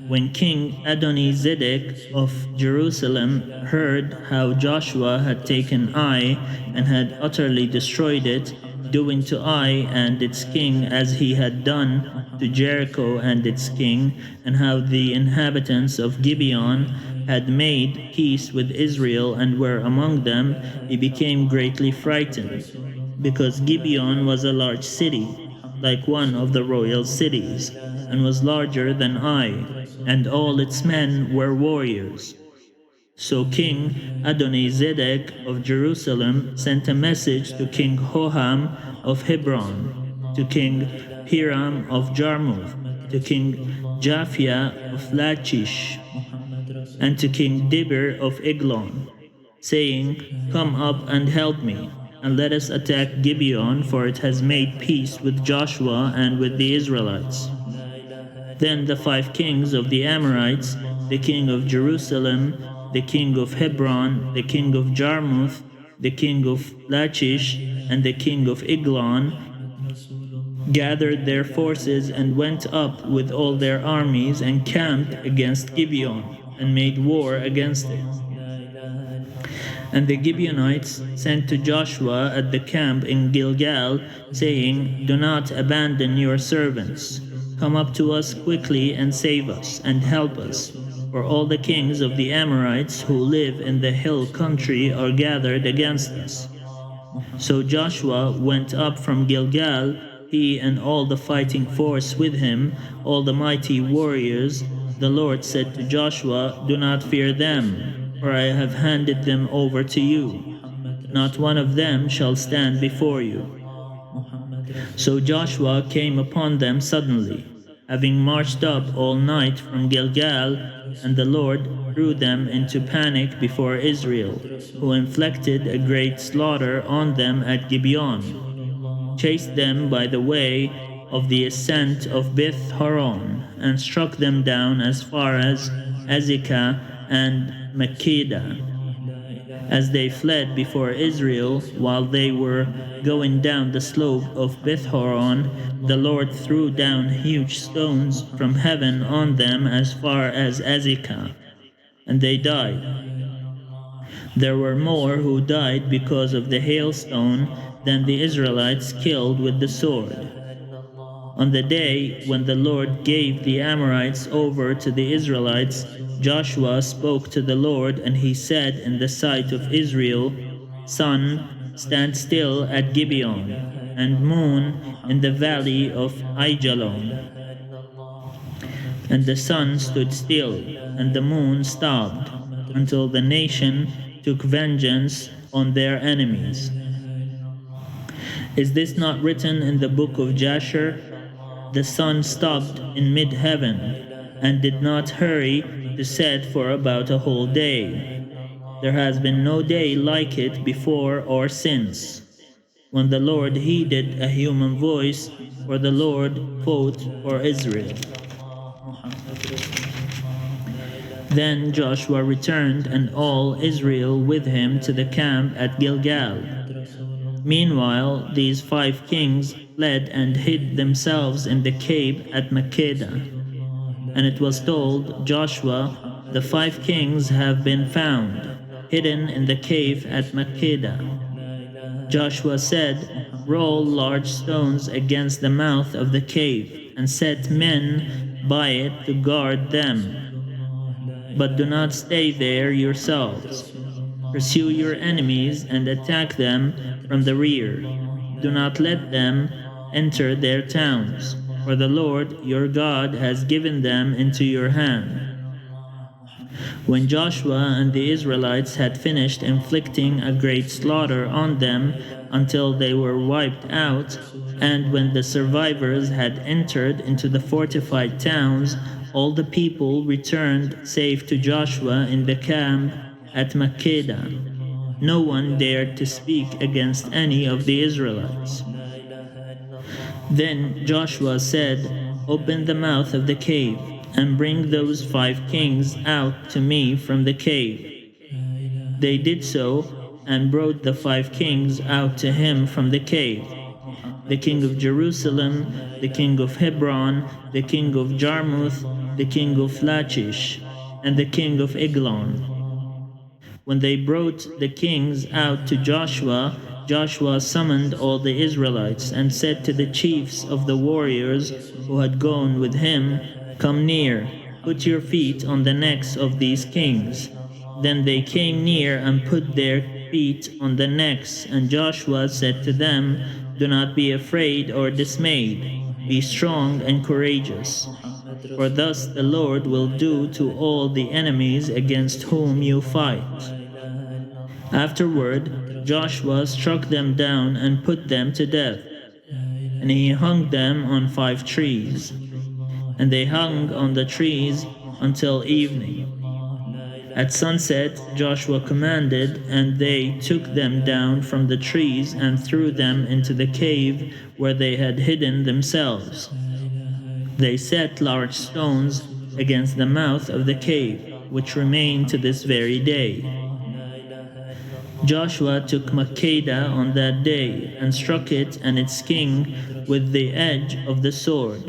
When King Adoni-Zedek of Jerusalem heard how Joshua had taken Ai and had utterly destroyed it, doing to Ai and its king as he had done to Jericho and its king, and how the inhabitants of Gibeon had made peace with Israel and were among them, he became greatly frightened, because Gibeon was a large city, like one of the royal cities, and was larger than Ai, and all its men were warriors. So King Adoni-Zedek of Jerusalem sent a message to King Hoham of Hebron, to King Piram of Jarmuth, to King Japhia of Lachish, and to King Dibir of Eglon, saying, "Come up and help me, and let us attack Gibeon, for it has made peace with Joshua and with the Israelites." Then the 5 kings of the Amorites, the king of Jerusalem, the king of Hebron, the king of Jarmuth, the king of Lachish, and the king of Eglon, gathered their forces and went up with all their armies and camped against Gibeon, and made war against it. And the Gibeonites sent to Joshua at the camp in Gilgal, saying, "Do not abandon your servants. Come up to us quickly and save us, and help us, for all the kings of the Amorites who live in the hill country are gathered against us." So Joshua went up from Gilgal, he and all the fighting force with him, all the mighty warriors. The Lord said to Joshua, "Do not fear them, for I have handed them over to you. Not one of them shall stand before you." So Joshua came upon them suddenly, having marched up all night from Gilgal, and the Lord threw them into panic before Israel, who inflicted a great slaughter on them at Gibeon, chased them by the way of the ascent of Beth Horon, and struck them down as far as Azekah and Makkedah. As they fled before Israel while they were going down the slope of Beth-horon, the Lord threw down huge stones from heaven on them as far as Azekah, and they died. There were more who died because of the hailstone than the Israelites killed with the sword. On the day when the Lord gave the Amorites over to the Israelites, Joshua spoke to the Lord, and he said in the sight of Israel, "Sun, stand still at Gibeon, and moon in the valley of Aijalon." And the sun stood still, and the moon stopped, until the nation took vengeance on their enemies. Is this not written in the book of Jasher? The sun stopped in mid-heaven, and did not hurry to set for about a whole day. There has been no day like it before or since, when the Lord heeded a human voice, for the Lord fought for Israel. Then Joshua returned, and all Israel with him, to the camp at Gilgal. Meanwhile, these 5 kings fled and hid themselves in the cave at Makkedah. And it was told Joshua, "The 5 kings have been found, hidden in the cave at Makkedah." Joshua said, "Roll large stones against the mouth of the cave, and set men by it to guard them. But do not stay there yourselves. Pursue your enemies and attack them from the rear. Do not let them enter their towns, for the Lord your God has given them into your hand." When Joshua and the Israelites had finished inflicting a great slaughter on them until they were wiped out, and when the survivors had entered into the fortified towns, all the people returned safe to Joshua in the camp at Makkedah. No one dared to speak against any of the Israelites. Then Joshua said, "Open the mouth of the cave, and bring those 5 kings out to me from the cave." They did so, and brought the 5 kings out to him from the cave: the king of Jerusalem, the king of Hebron, the king of Jarmuth, the king of Lachish, and the king of Eglon. When they brought the kings out to Joshua, Joshua summoned all the Israelites and said to the chiefs of the warriors who had gone with him, "Come near, put your feet on the necks of these kings." Then they came near and put their feet on the necks, and Joshua said to them, "Do not be afraid or dismayed. Be strong and courageous. For thus the Lord will do to all the enemies against whom you fight." Afterward, Joshua struck them down and put them to death, and he hung them on 5 trees. And they hung on the trees until evening. At sunset, Joshua commanded, and they took them down from the trees and threw them into the cave where they had hidden themselves. They set large stones against the mouth of the cave, which remain to this very day. Joshua took Makkedah on that day, and struck it and its king with the edge of the sword.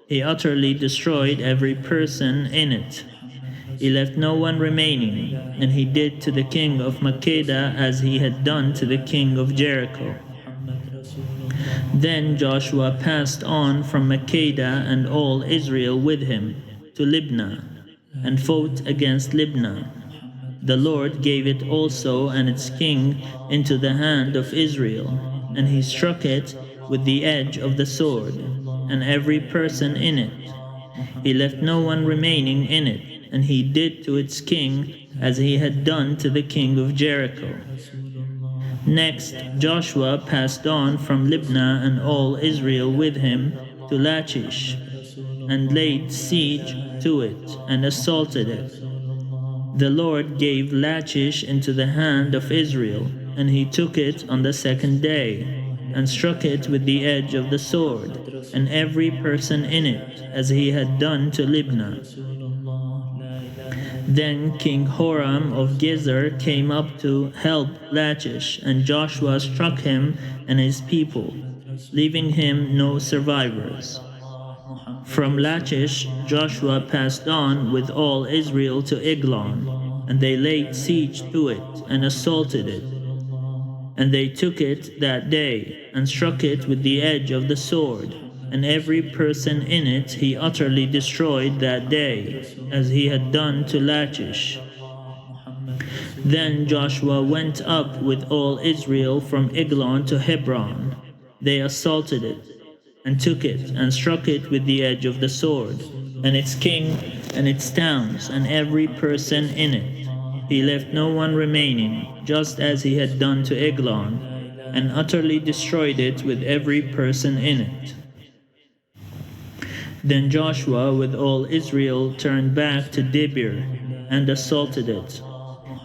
He utterly destroyed every person in it. He left no one remaining, and he did to the king of Makkedah as he had done to the king of Jericho. Then Joshua passed on from Makkedah, and all Israel with him, to Libnah, and fought against Libnah. The Lord gave it also and its king into the hand of Israel, and he struck it with the edge of the sword, and every person in it. He left no one remaining in it, and he did to its king as he had done to the king of Jericho. Next, Joshua passed on from Libnah, and all Israel with him, to Lachish, and laid siege to it, and assaulted it. The Lord gave Lachish into the hand of Israel, and he took it on the 2nd day, and struck it with the edge of the sword, and every person in it, as he had done to Libnah. Then King Horam of Gezer came up to help Lachish, and Joshua struck him and his people, leaving him no survivors. From Lachish, Joshua passed on with all Israel to Eglon, and they laid siege to it and assaulted it. And they took it that day, and struck it with the edge of the sword, and every person in it he utterly destroyed that day, as he had done to Lachish. Then Joshua went up with all Israel from Eglon to Hebron. They assaulted it, and took it, and struck it with the edge of the sword, and its king, and its towns, and every person in it. He left no one remaining, just as he had done to Eglon, and utterly destroyed it with every person in it. Then Joshua with all Israel turned back to Debir, and assaulted it.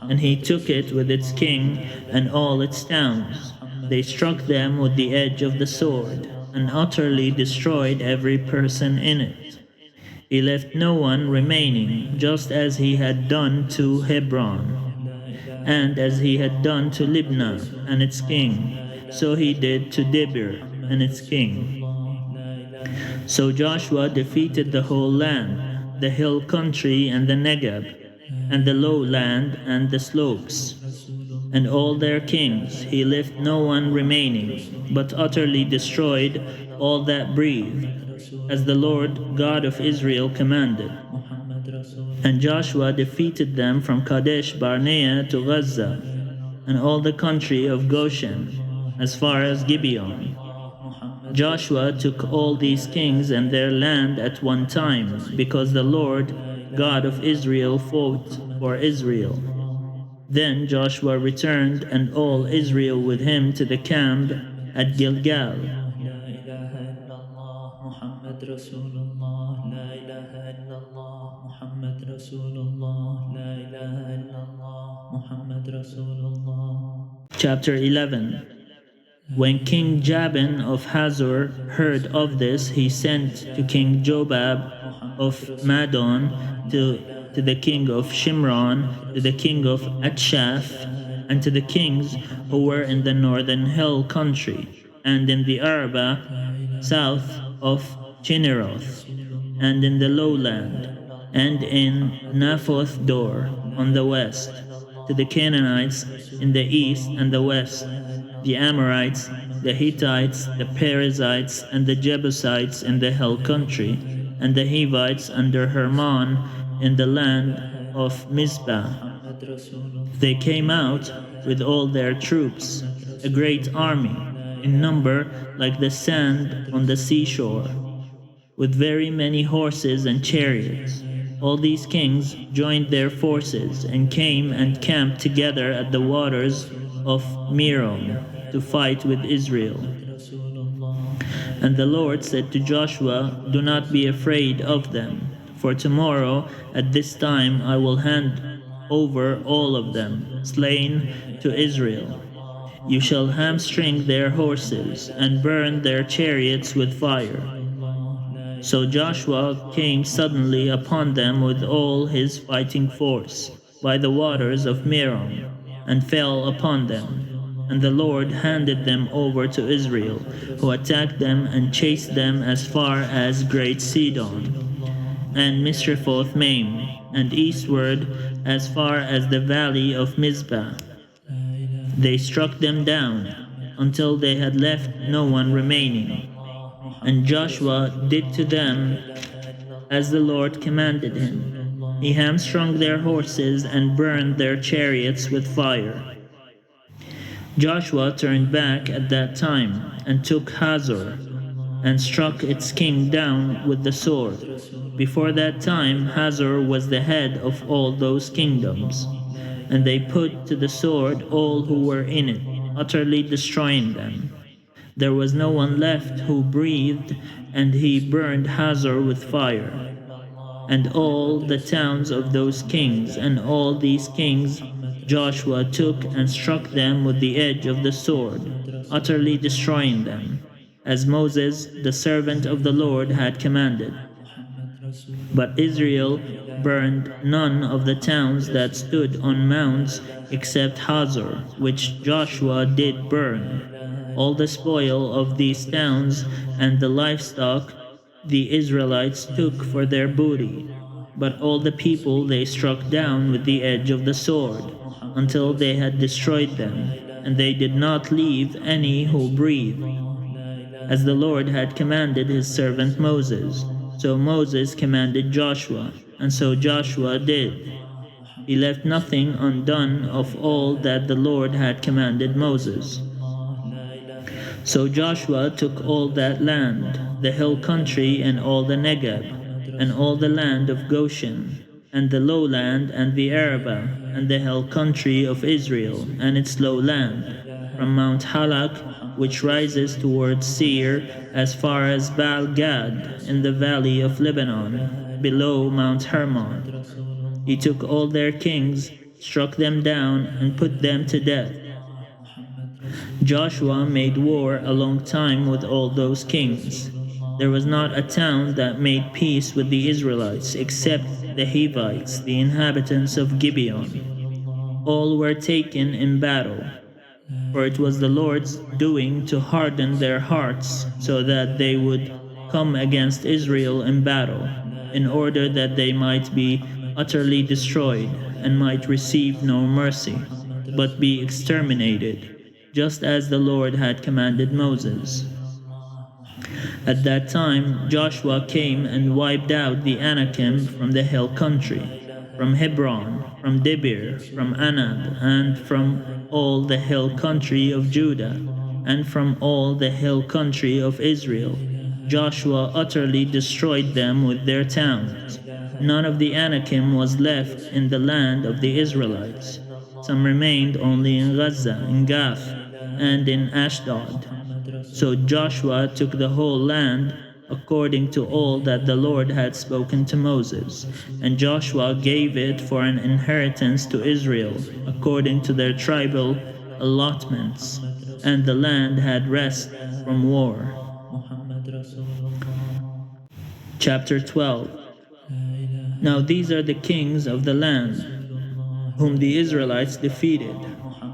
And he took it with its king, and all its towns. They struck them with the edge of the sword, and utterly destroyed every person in it. He left no one remaining, just as he had done to Hebron, and as he had done to Libnah and its king, so he did to Debir and its king. So Joshua defeated the whole land, the hill country and the Negeb, and the lowland and the slopes, and all their kings. He left no one remaining, but utterly destroyed all that breathed, as the Lord God of Israel commanded. And Joshua defeated them from Kadesh Barnea to Gaza, and all the country of Goshen, as far as Gibeon. Joshua took all these kings and their land at one time, because the Lord God of Israel fought for Israel. Then Joshua returned, and all Israel with him, to the camp at Gilgal. Chapter 11. When King Jabin of Hazor heard of this, he sent to King Jobab of Madon, to the king of Shimron, to the king of Atshaph, and to the kings who were in the northern hill country, and in the Arabah, south of Chinneroth, and in the lowland, and in Naphoth Dor on the west, to the Canaanites in the east and the west, the Amorites, the Hittites, the Perizzites, and the Jebusites in the hill country, and the Hivites under Hermon in the land of Mizpah. They came out with all their troops, a great army, in number like the sand on the seashore, with very many horses and chariots. All these kings joined their forces, and came and camped together at the waters of Merom to fight with Israel. And the Lord said to Joshua, "Do not be afraid of them, for tomorrow at this time I will hand over all of them, slain, to Israel. You shall hamstring their horses, and burn their chariots with fire." So Joshua came suddenly upon them with all his fighting force, by the waters of Merom, and fell upon them. And the Lord handed them over to Israel, who attacked them and chased them as far as Great Sidon, and Misrephoth Maim, and eastward as far as the valley of Mizpah. They struck them down, until they had left no one remaining. And Joshua did to them as the Lord commanded him. He hamstrung their horses and burned their chariots with fire. Joshua turned back at that time, and took Hazor, and struck its king down with the sword. Before that time Hazor was the head of all those kingdoms, and they put to the sword all who were in it, utterly destroying them. There was no one left who breathed, and he burned Hazor with fire. And all the towns of those kings, and all these kings, Joshua took and struck them with the edge of the sword, utterly destroying them, as Moses, the servant of the Lord, had commanded. But Israel burned none of the towns that stood on mounts except Hazor, which Joshua did burn. All the spoil of these towns and the livestock the Israelites took for their booty, but all the people they struck down with the edge of the sword, until they had destroyed them, and they did not leave any who breathed. As the Lord had commanded his servant Moses, so Moses commanded Joshua, and so Joshua did. He left nothing undone of all that the Lord had commanded Moses. So Joshua took all that land, the hill country and all the Negeb, and all the land of Goshen, and the lowland and the Arabah, and the hill country of Israel, and its lowland, from Mount Halak, which rises towards Seir, as far as Baal Gad, in the valley of Lebanon, below Mount Hermon. He took all their kings, struck them down, and put them to death. Joshua made war a long time with all those kings. There was not a town that made peace with the Israelites except the Hivites, the inhabitants of Gibeon. All were taken in battle, for it was the Lord's doing to harden their hearts so that they would come against Israel in battle, in order that they might be utterly destroyed and might receive no mercy, but be exterminated, just as the Lord had commanded Moses. At that time Joshua came and wiped out the Anakim from the hill country, from Hebron, from Debir, from Anab, and from all the hill country of Judah, and from all the hill country of Israel. Joshua utterly destroyed them with their towns. None of the Anakim was left in the land of the Israelites. Some remained only in Gaza, in Gath, and in Ashdod. So Joshua took the whole land according to all that the Lord had spoken to Moses, and Joshua gave it for an inheritance to Israel according to their tribal allotments, and the land had rest from war. Chapter 12. Now these are the kings of the land, whom the Israelites defeated,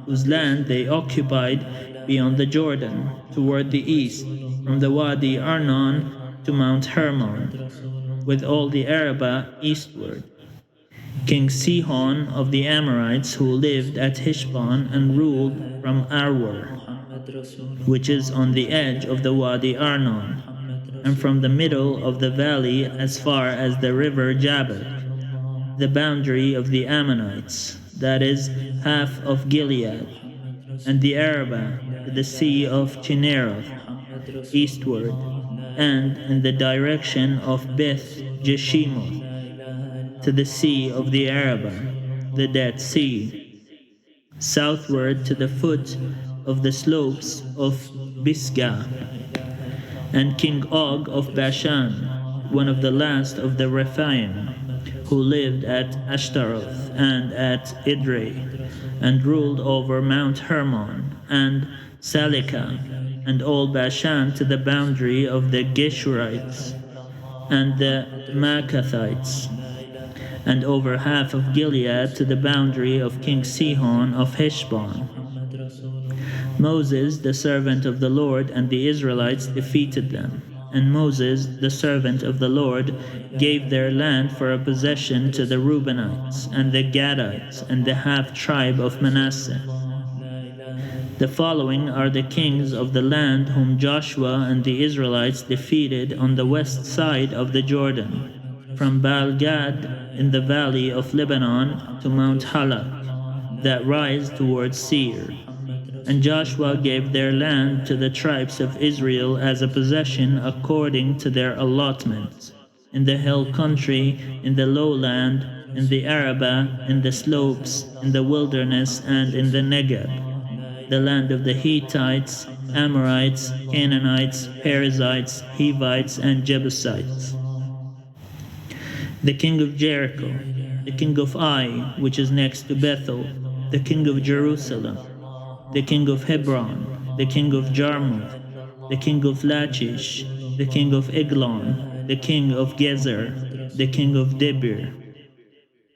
whose land they occupied beyond the Jordan, toward the east, from the Wadi Arnon to Mount Hermon, with all the Arabah eastward. King Sihon of the Amorites, who lived at Heshbon and ruled from Arwar, which is on the edge of the Wadi Arnon, and from the middle of the valley as far as the river Jabbok, the boundary of the Ammonites, that is, half of Gilead, and the Arabah to the sea of Chinneroth, eastward, and in the direction of Beth Jeshimoth, to the sea of the Arabah, the Dead Sea, southward to the foot of the slopes of Pisgah, and King Og of Bashan, one of the last of the Rephaim, who lived at Ashtaroth and at Idrei, and ruled over Mount Hermon and Salekah, and all Bashan to the boundary of the Geshurites and the Maacathites, and over half of Gilead to the boundary of King Sihon of Heshbon. Moses, the servant of the Lord, and the Israelites defeated them, and Moses, the servant of the Lord, gave their land for a possession to the Reubenites, and the Gadites, and the half-tribe of Manasseh. The following are the kings of the land whom Joshua and the Israelites defeated on the west side of the Jordan, from Baal Gad in the valley of Lebanon to Mount Halak, that rise towards Seir. And Joshua gave their land to the tribes of Israel as a possession according to their allotments, in the hill country, in the lowland, in the Arabah, in the slopes, in the wilderness, and in the Negeb, the land of the Hittites, Amorites, Canaanites, Perizzites, Hivites, and Jebusites. The king of Jericho, the king of Ai, which is next to Bethel, the king of Jerusalem, the king of Hebron, the king of Jarmuth, the king of Lachish, the king of Eglon, the king of Gezer, the king of Debir,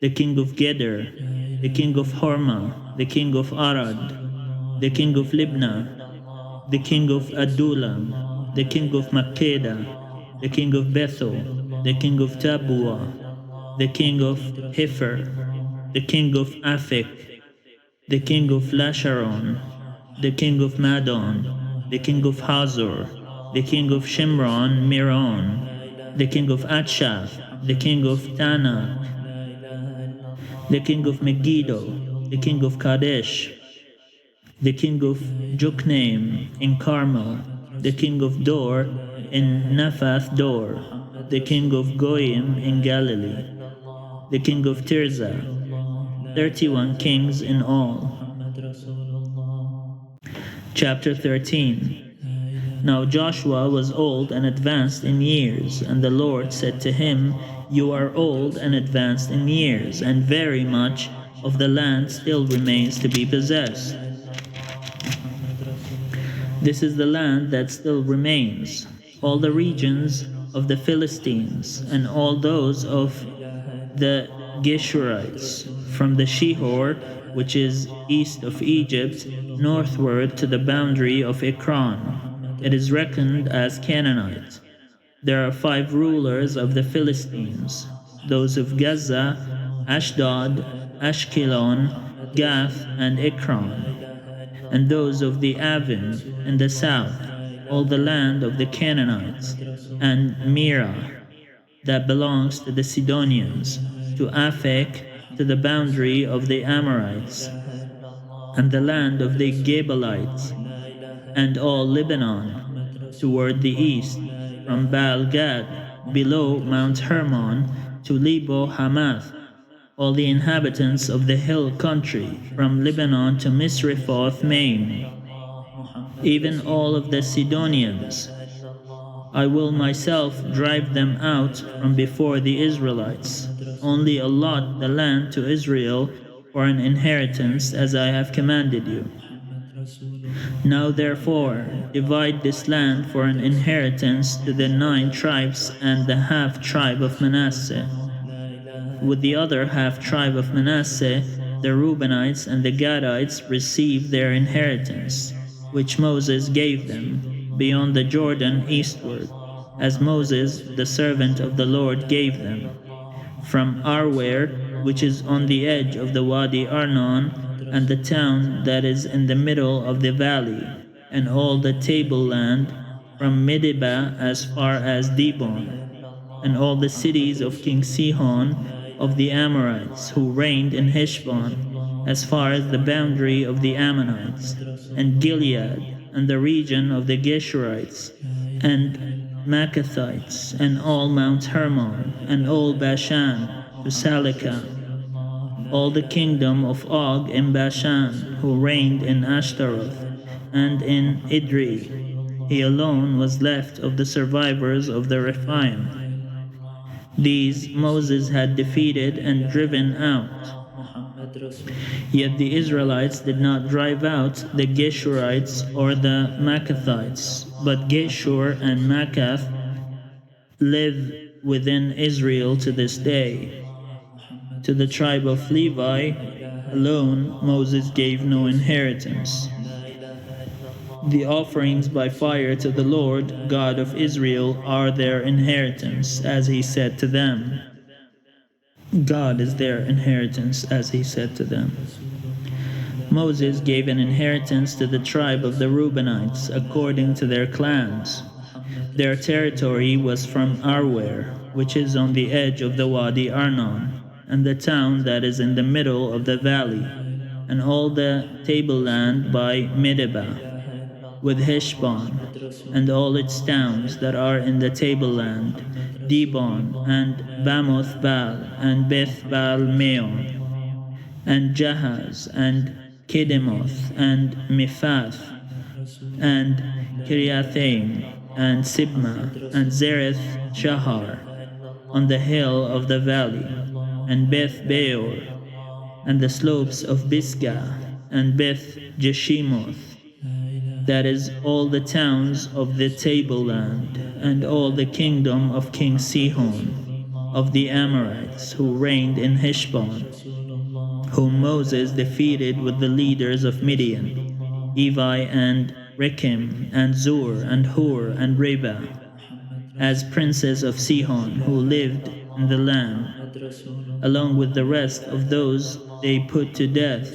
the king of Geder, the king of Hormah, the king of Arad, the king of Libnah, the king of Adullam, the king of Makkedah, the king of Bethel, the king of Tappuah, the king of Hepher, the king of Aphek, the king of Lasharon, the king of Madon, the king of Hazor, the king of Shimron Miron, the king of Atshaf, the king of Tanakh, the king of Megiddo, the king of Kadesh, the king of Jokneam in Carmel, the king of Dor in Naphath Dor, the king of Goyim in Galilee, the king of Tirzah, 31 kings in all. Chapter 13. Now Joshua was old and advanced in years, and the Lord said to him, "You are old and advanced in years, and very much of the land still remains to be possessed. This is the land that still remains, all the regions of the Philistines, and all those of the Geshurites, from the Shihor, which is east of Egypt, northward to the boundary of Ekron. It is reckoned as Canaanite. There are 5 rulers of the Philistines, those of Gaza, Ashdod, Ashkelon, Gath, and Ekron, and those of the Avim in the south, all the land of the Canaanites, and Mira, that belongs to the Sidonians, to Aphek, to the boundary of the Amorites, and the land of the Gebalites, and all Lebanon, toward the east, from Baal Gad, below Mount Hermon, to Lebo Hamath, all the inhabitants of the hill country, from Lebanon to Misrephoth Maim, even all of the Sidonians. I will myself drive them out from before the Israelites, only allot the land to Israel for an inheritance as I have commanded you. Now therefore, divide this land for an inheritance to the 9 tribes and the half tribe of Manasseh. With the other half tribe of Manasseh, the Reubenites and the Gadites received their inheritance, which Moses gave them, beyond the Jordan eastward, as Moses, the servant of the Lord, gave them, from Aroer, which is on the edge of the Wadi Arnon, and the town that is in the middle of the valley, and all the tableland, from Medeba as far as Dibon, and all the cities of King Sihon of the Amorites, who reigned in Heshbon, as far as the boundary of the Ammonites, and Gilead, and the region of the Geshurites, and Maccathites, and all Mount Hermon, and all Bashan, to Salekah, all the kingdom of Og in Bashan, who reigned in Ashtaroth, and in Idri. He alone was left of the survivors of the Rephaim. These Moses had defeated and driven out. Yet the Israelites did not drive out the Geshurites or the Maccathites, but Geshur and Maccath live within Israel to this day. To the tribe of Levi alone Moses gave no inheritance. The offerings by fire to the Lord, God of Israel, are their inheritance, as he said to them. God is their inheritance, as he said to them. Moses gave an inheritance to the tribe of the Reubenites, according to their clans. Their territory was from Aroer, which is on the edge of the Wadi Arnon, and the town that is in the middle of the valley, and all the tableland by Medeba, with Heshbon, and all its towns that are in the tableland, Dibon, and Bamoth Baal, and Beth Baal Meon, and Jahaz, and Kedemoth, and Mephath, and Kiriathaim, and Sibmah, and Zereth Shahar, on the hill of the valley, and Beth Beor, and the slopes of Pisgah, and Beth Jeshimoth, that is, all the towns of the tableland, and all the kingdom of King Sihon, of the Amorites who reigned in Heshbon, whom Moses defeated with the leaders of Midian, Evi and Rekem and Zur and Hur and Reba, as princes of Sihon who lived in the land, along with the rest of those they put to death.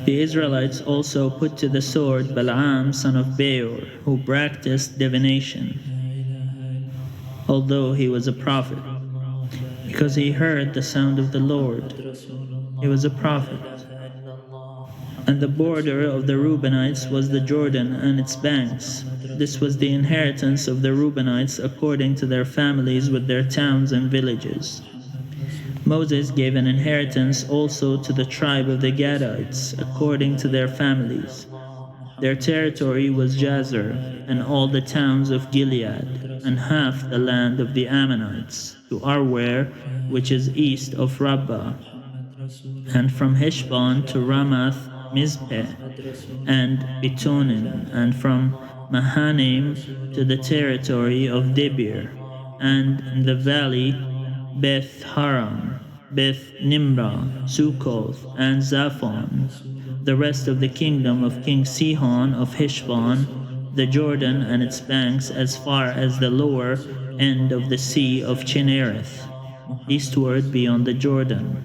The Israelites also put to the sword Balaam son of Beor, who practiced divination, although he was a prophet, because he heard the sound of the Lord. He was a prophet. And the border of the Reubenites was the Jordan and its banks. This was the inheritance of the Reubenites according to their families with their towns and villages. Moses gave an inheritance also to the tribe of the Gadites according to their families. Their territory was Jazer and all the towns of Gilead, and half the land of the Ammonites, to Arwer, which is east of Rabbah, and from Heshbon to Ramath Mizpeh and Bitonim, and from Mahanaim to the territory of Debir, and in the valley Beth Haram, Beth Nimrah, Succoth, and Zaphon, the rest of the kingdom of King Sihon of Heshbon, the Jordan and its banks as far as the lower end of the sea of Chinnereth, eastward beyond the Jordan.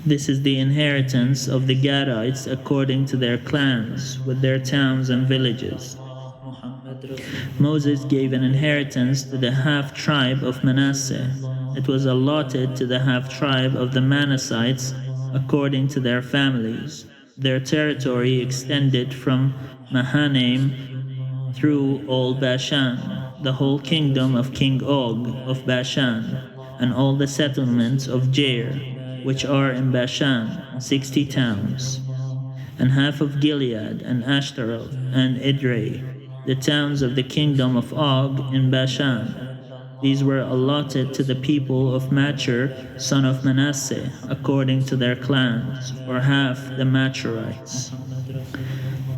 This is the inheritance of the Gadites according to their clans, with their towns and villages. Moses gave an inheritance to the half-tribe of Manasseh. It was allotted to the half-tribe of the Manassites according to their families. Their territory extended from Mahanaim through all Bashan, the whole kingdom of King Og of Bashan, and all the settlements of Jair, which are in Bashan, 60 towns, and half of Gilead and Ashtaroth and Edrei, the towns of the kingdom of Og in Bashan. These were allotted to the people of Machir, son of Manasseh, according to their clans, or half the Machirites.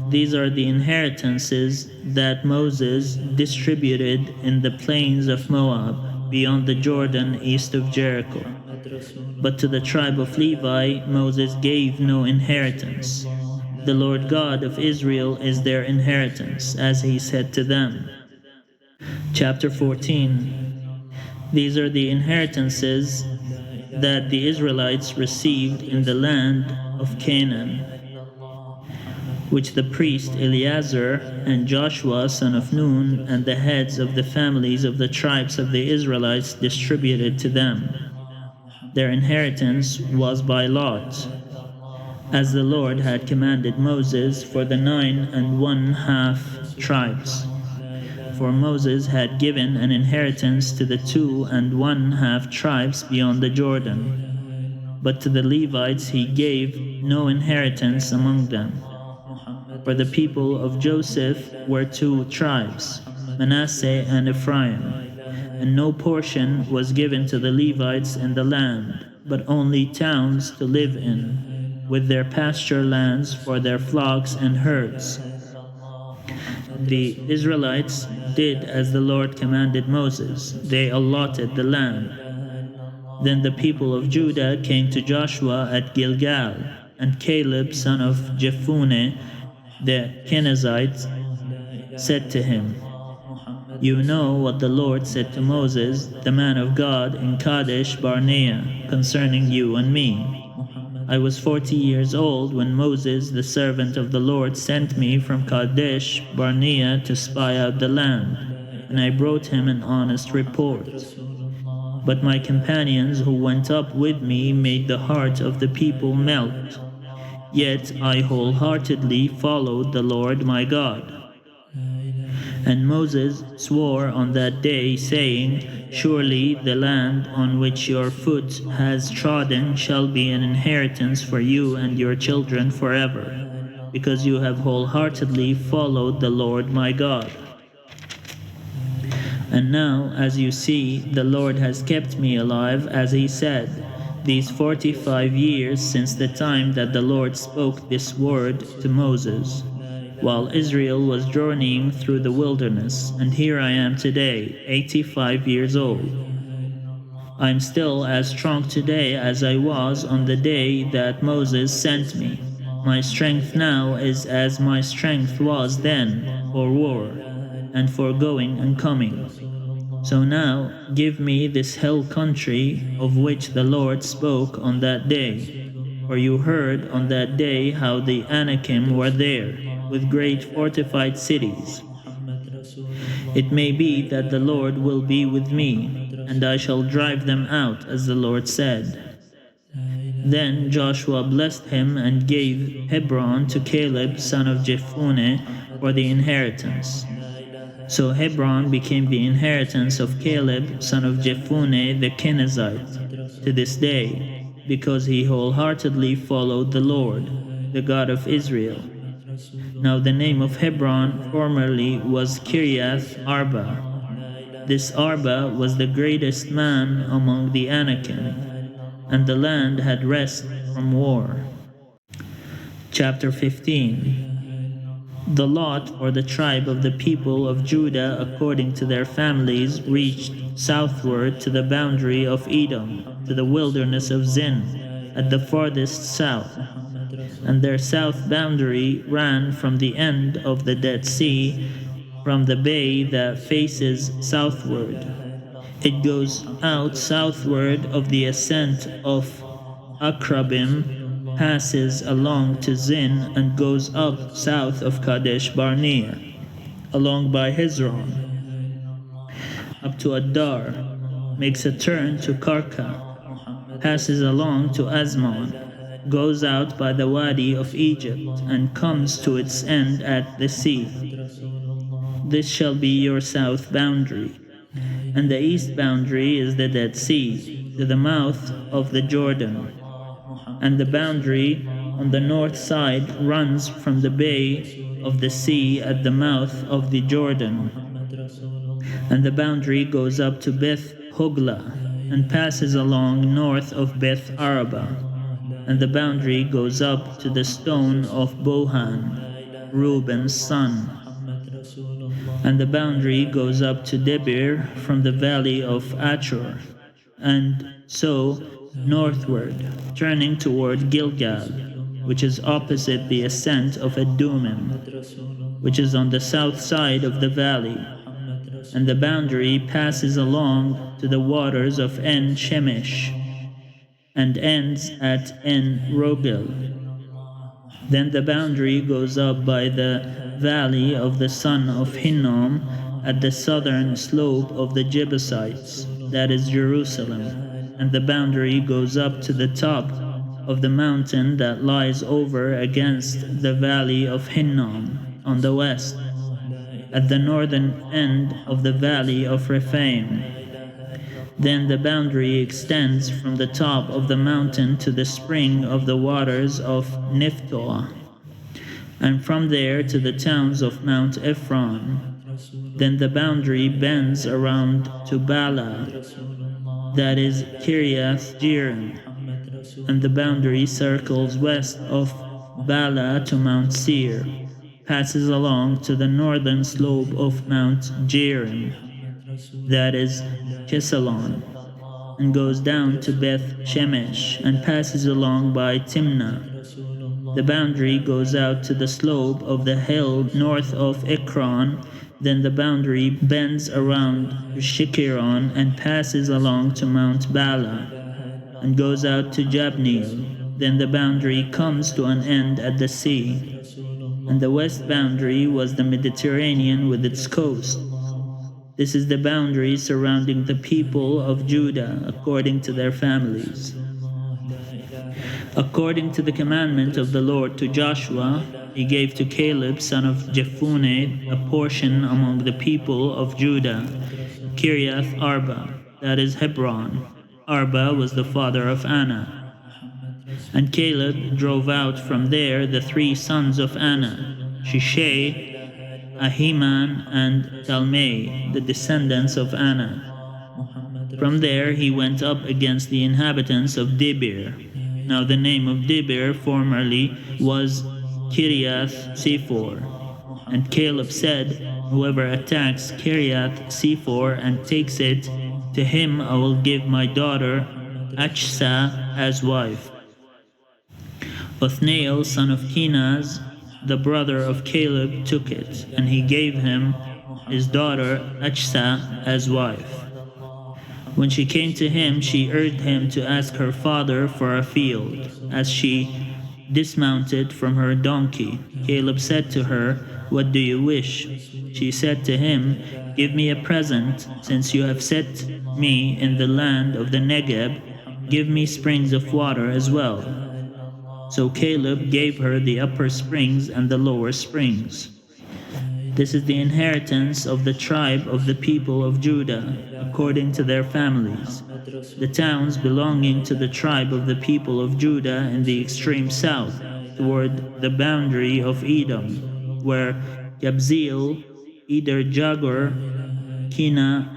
These are the inheritances that Moses distributed in the plains of Moab, beyond the Jordan, east of Jericho. But to the tribe of Levi Moses gave no inheritance. The Lord God of Israel is their inheritance, as he said to them. Chapter 14. These are the inheritances that the Israelites received in the land of Canaan, which the priest Eleazar and Joshua son of Nun and the heads of the families of the tribes of the Israelites distributed to them. Their inheritance was by lot, as the Lord had commanded Moses for the 9 1/2 tribes. For Moses had given an inheritance to the 2 1/2 tribes beyond the Jordan, but to the Levites he gave no inheritance among them. For the people of Joseph were 2 tribes, Manasseh and Ephraim, and no portion was given to the Levites in the land, but only towns to live in, with their pasture lands for their flocks and herds. The Israelites did as the Lord commanded Moses. They allotted the land. Then the people of Judah came to Joshua at Gilgal, and Caleb son of Jephunneh the Kenizzite said to him, "You know what the Lord said to Moses, the man of God, in Kadesh Barnea, concerning you and me. I was 40 years old when Moses, the servant of the Lord, sent me from Kadesh Barnea to spy out the land, and I brought him an honest report. But my companions who went up with me made the heart of the people melt. Yet I wholeheartedly followed the Lord my God. And Moses swore on that day, saying, Surely the land on which your foot has trodden shall be an inheritance for you and your children forever, because you have wholeheartedly followed the Lord my God. And now, as you see, the Lord has kept me alive, as he said, these 45 years since the time that the Lord spoke this word to Moses, while Israel was journeying through the wilderness, and here I am today, 85 years old. I am still as strong today as I was on the day that Moses sent me. My strength now is as my strength was then for war and for going and coming. So now give me this hill country of which the Lord spoke on that day. For you heard on that day how the Anakim were there, with great fortified cities. It may be that the Lord will be with me, and I shall drive them out, as the Lord said. Then Joshua blessed him and gave Hebron to Caleb son of Jephunneh for the inheritance. So Hebron became the inheritance of Caleb son of Jephunneh the Kenizzite to this day, because he wholeheartedly followed the Lord, the God of Israel. Now the name of Hebron formerly was Kiriath Arba. This Arba was the greatest man among the Anakim, and the land had rest from war. Chapter 15. The lot for the tribe of the people of Judah according to their families reached southward to the boundary of Edom, to the wilderness of Zin, at the farthest south. And their south boundary ran from the end of the Dead Sea, from the bay that faces southward. It goes out southward of the ascent of Akrabim, passes along to Zin, and goes up south of Kadesh Barnea, along by Hezron, up to Adar, makes a turn to Karka, passes along to Azmon, goes out by the Wadi of Egypt, and comes to its end at the sea. This shall be your south boundary. And the east boundary is the Dead Sea, to the mouth of the Jordan. And the boundary on the north side runs from the bay of the sea at the mouth of the Jordan. And the boundary goes up to Beth Hogla, and passes along north of Beth Araba. And the boundary goes up to the stone of Bohan, Reuben's son. And the boundary goes up to Debir from the valley of Achor, and so northward, turning toward Gilgal, which is opposite the ascent of Adumim, which is on the south side of the valley. And the boundary passes along to the waters of En Shemesh, and ends at En Rogel. Then the boundary goes up by the valley of the son of Hinnom at the southern slope of the Jebusites, that is Jerusalem, and the boundary goes up to the top of the mountain that lies over against the valley of Hinnom on the west, at the northern end of the valley of Rephaim. Then the boundary extends from the top of the mountain to the spring of the waters of Niphtoah, and from there to the towns of Mount Ephron. Then the boundary bends around to Bala, that is Kiriath Jearim, and the boundary circles west of Bala to Mount Seir, passes along to the northern slope of Mount Jearim, that is Chesalon, and goes down to Beth Shemesh, and passes along by Timnah. The boundary goes out to the slope of the hill north of Ekron. Then the boundary bends around to Shikkeron, and passes along to Mount Bala, and goes out to Jabneel. Then the boundary comes to an end at the sea. And the west boundary was the Mediterranean with its coast. This is the boundary surrounding the people of Judah according to their families. According to the commandment of the Lord to Joshua, he gave to Caleb son of Jephunneh a portion among the people of Judah, Kiriath Arba, that is Hebron. Arba was the father of Anna. And Caleb drove out from there the 3 sons of Anna, Shishai, Ahiman, and Talmai, the descendants of Anna. From there he went up against the inhabitants of Debir. Now the name of Debir formerly was Kiriath Sephor. And Caleb said, whoever attacks Kiriath Sephor and takes it, To him I will give my daughter Achsah as wife. Othniel, son of Kenaz, the brother of Caleb, took it, and he gave him his daughter Achsah as wife. When she came to him, she urged him to ask her father for a field. As she dismounted from her donkey, Caleb said to her, "What do you wish?" She said to him, "Give me a present, since you have set me in the land of the Negeb. Give me springs of water as well." So Caleb gave her the upper springs and the lower springs. This is the inheritance of the tribe of the people of Judah, according to their families. The towns belonging to the tribe of the people of Judah in the extreme south, toward the boundary of Edom, were Yabzeel, Eder Jagur, Kina,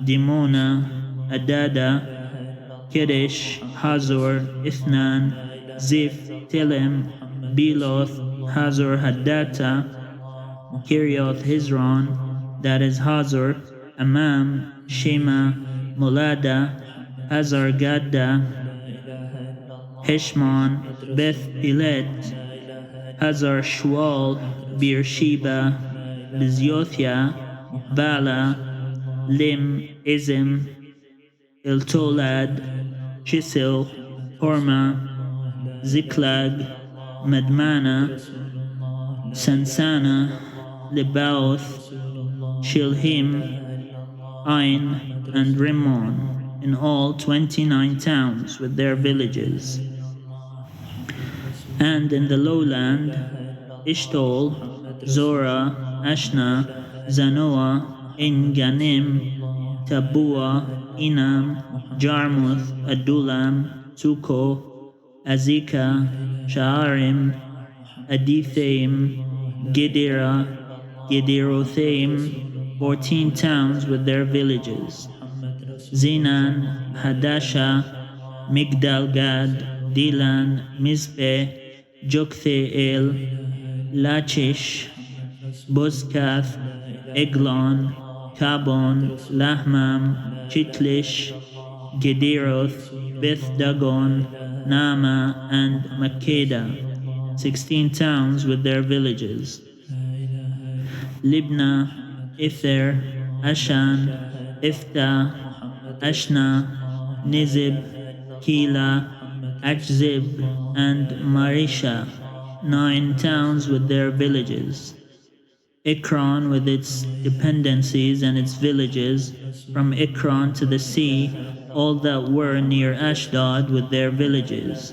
Dimona, Adada, Kedesh, Hazor, Ithnan, Ziph, Telem, Beloth, Hazor Hadattah, Kirioth Hizron, that is Hazor, Amam, Shema, Molada, Hazar Gadda, Heshmon, Beth Pilet, Hazar Shual, Beersheba, Bizyothia, Bala, Lim, Izim, Eltolad, Chisil, Horma, Ziklag, Madmana, Sansana, Lebaoth, Shilhim, Ain, and Rimmon, in all 29 towns with their villages. And in the lowland, Ishtol, Zorah, Ashna, Zanoah, En-Ganim, Tabua, Inam, Jarmuth, Adullam, Suko, Azekah, Sha'arim, Adithaim, Gedera, Gederothaim, 14 towns with their villages. Zinan, Hadasha, Migdal-Gad, Dilan, Mizpeh, Joktheel, Lachish, Bozkath, Eglon, Kabon, Lahmam, Chitlish, Gederoth, Beth Dagon, Nama, and Makkedah, 16 towns with their villages. Libnah, Ither, Ashan, Iftah, Ashna, Nizib, Keilah, Achzib, and Marisha, 9 towns with their villages. Ekron with its dependencies and its villages, from Ekron to the sea, all that were near Ashdod with their villages.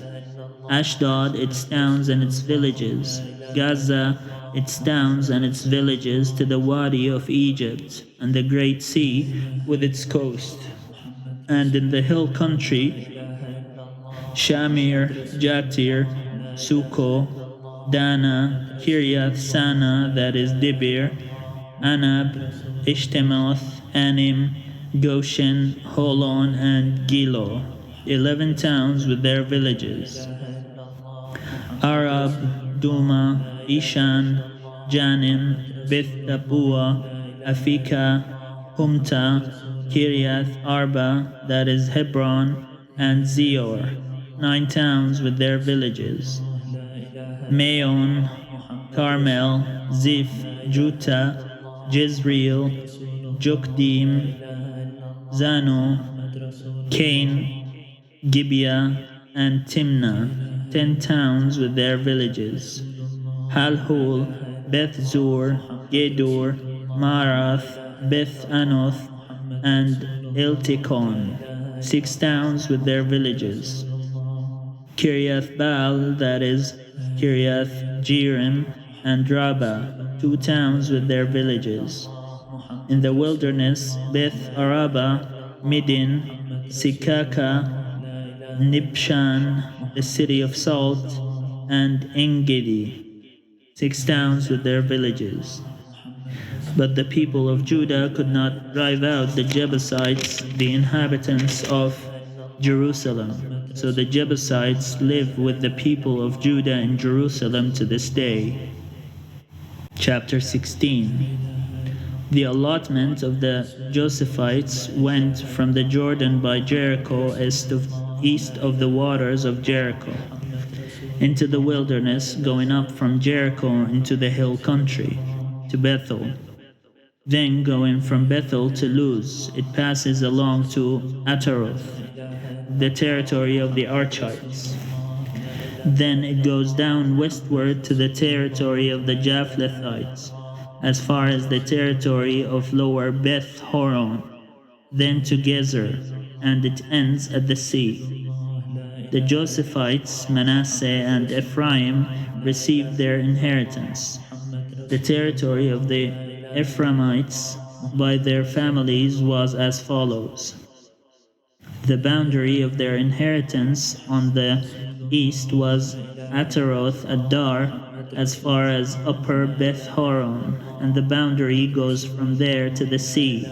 Ashdod, its towns and its villages. Gaza, its towns and its villages, to the Wadi of Egypt, and the Great Sea with its coast. And in the hill country, Shamir, Jatir, Suko, Dana, Kiriath Sana, that is Dibir, Anab, Ishtemoth, Anim, Goshen, Holon, and Gilo, 11 towns with their villages. Arab, Duma, Ishan, Janim, Beth Tapua, Afika, Humta, Kiriath Arba, that is Hebron, and Zior, 9 towns with their villages. Maon, Carmel, Ziph, Juta, Jezreel, Jokdim, Zano, Cain, Gibeah, and Timnah, 10 towns with their villages. Halhul, Beth Zur, Gedor, Marath, Beth Anoth, and Eltikon, 6 towns with their villages. Kiriath Baal, that is Kiriath Jearim, and Rabbah, 2 towns with their villages. In the wilderness, Beth Araba, Midin, Sikaka, Nibshan, the city of salt, and Engedi, 6 towns with their villages. But the people of Judah could not drive out the Jebusites, the inhabitants of Jerusalem. So the Jebusites live with the people of Judah in Jerusalem to this day. Chapter 16. The allotment of the Josephites went from the Jordan by Jericho east of the waters of Jericho, into the wilderness, going up from Jericho into the hill country, to Bethel. Then going from Bethel to Luz, it passes along to Ataroth, the territory of the Archites. Then it goes down westward to the territory of the Japhlethites, as far as the territory of lower Beth Horon, then to Gezer, and it ends at the sea. The Josephites, Manasseh and Ephraim, received their inheritance. The territory of the Ephraimites by their families was as follows. The boundary of their inheritance on the east was Ataroth Adar as far as upper Beth Horon, and the boundary goes from there to the sea.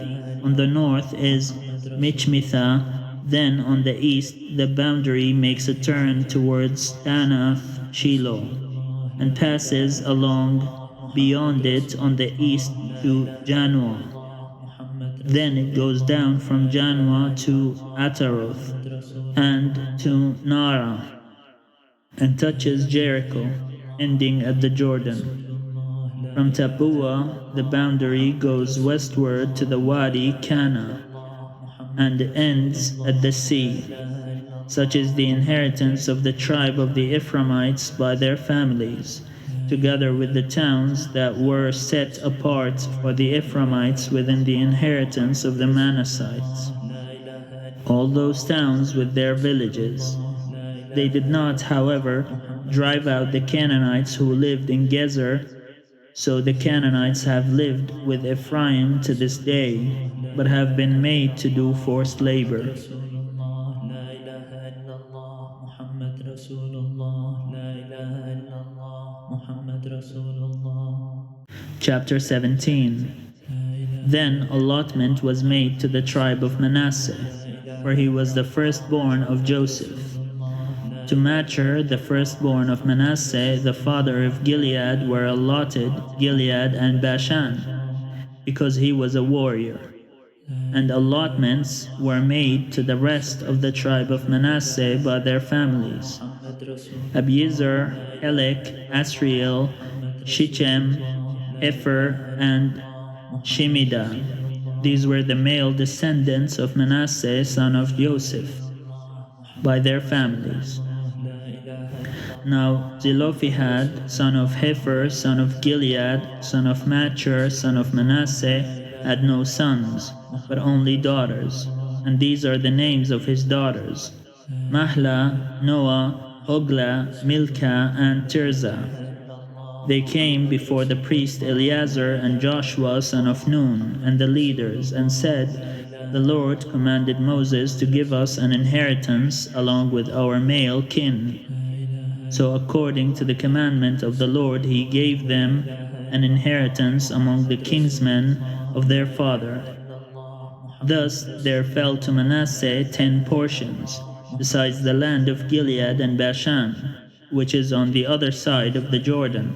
On the north is Michmitha, then on the east the boundary makes a turn towards Tanath Shiloh, and passes along beyond it on the east to Janoah. Then it goes down from Janoah to Ataroth and to Nara, and touches Jericho, ending at the Jordan. From Tapua, the boundary goes westward to the Wadi Kana, and ends at the sea. Such is the inheritance of the tribe of the Ephraimites by their families, together with the towns that were set apart for the Ephraimites within the inheritance of the Manassites. All those towns with their villages. They did not, however, drive out the Canaanites who lived in Gezer, so the Canaanites have lived with Ephraim to this day, but have been made to do forced labor. Chapter 17. Then allotment was made to the tribe of Manasseh, for he was the firstborn of Joseph. To Machir, the firstborn of Manasseh, the father of Gilead, were allotted Gilead and Bashan, because he was a warrior. And allotments were made to the rest of the tribe of Manasseh by their families. Abiezer, Helek, Asriel, Shichem, Epher, and Shemida. These were the male descendants of Manasseh, son of Joseph, by their families. Now Zelophehad, son of Hepher, son of Gilead, son of Machir, son of Manasseh, had no sons, but only daughters. And these are the names of his daughters: Mahlah, Noah, Hoglah, Milcah, and Tirzah. They came before the priest Eleazar and Joshua, son of Nun, and the leaders, and said, "The Lord commanded Moses to give us an inheritance along with our male kin." So according to the commandment of the Lord, he gave them an inheritance among the kinsmen of their father. Thus there fell to Manasseh 10 portions, besides the land of Gilead and Bashan, which is on the other side of the Jordan,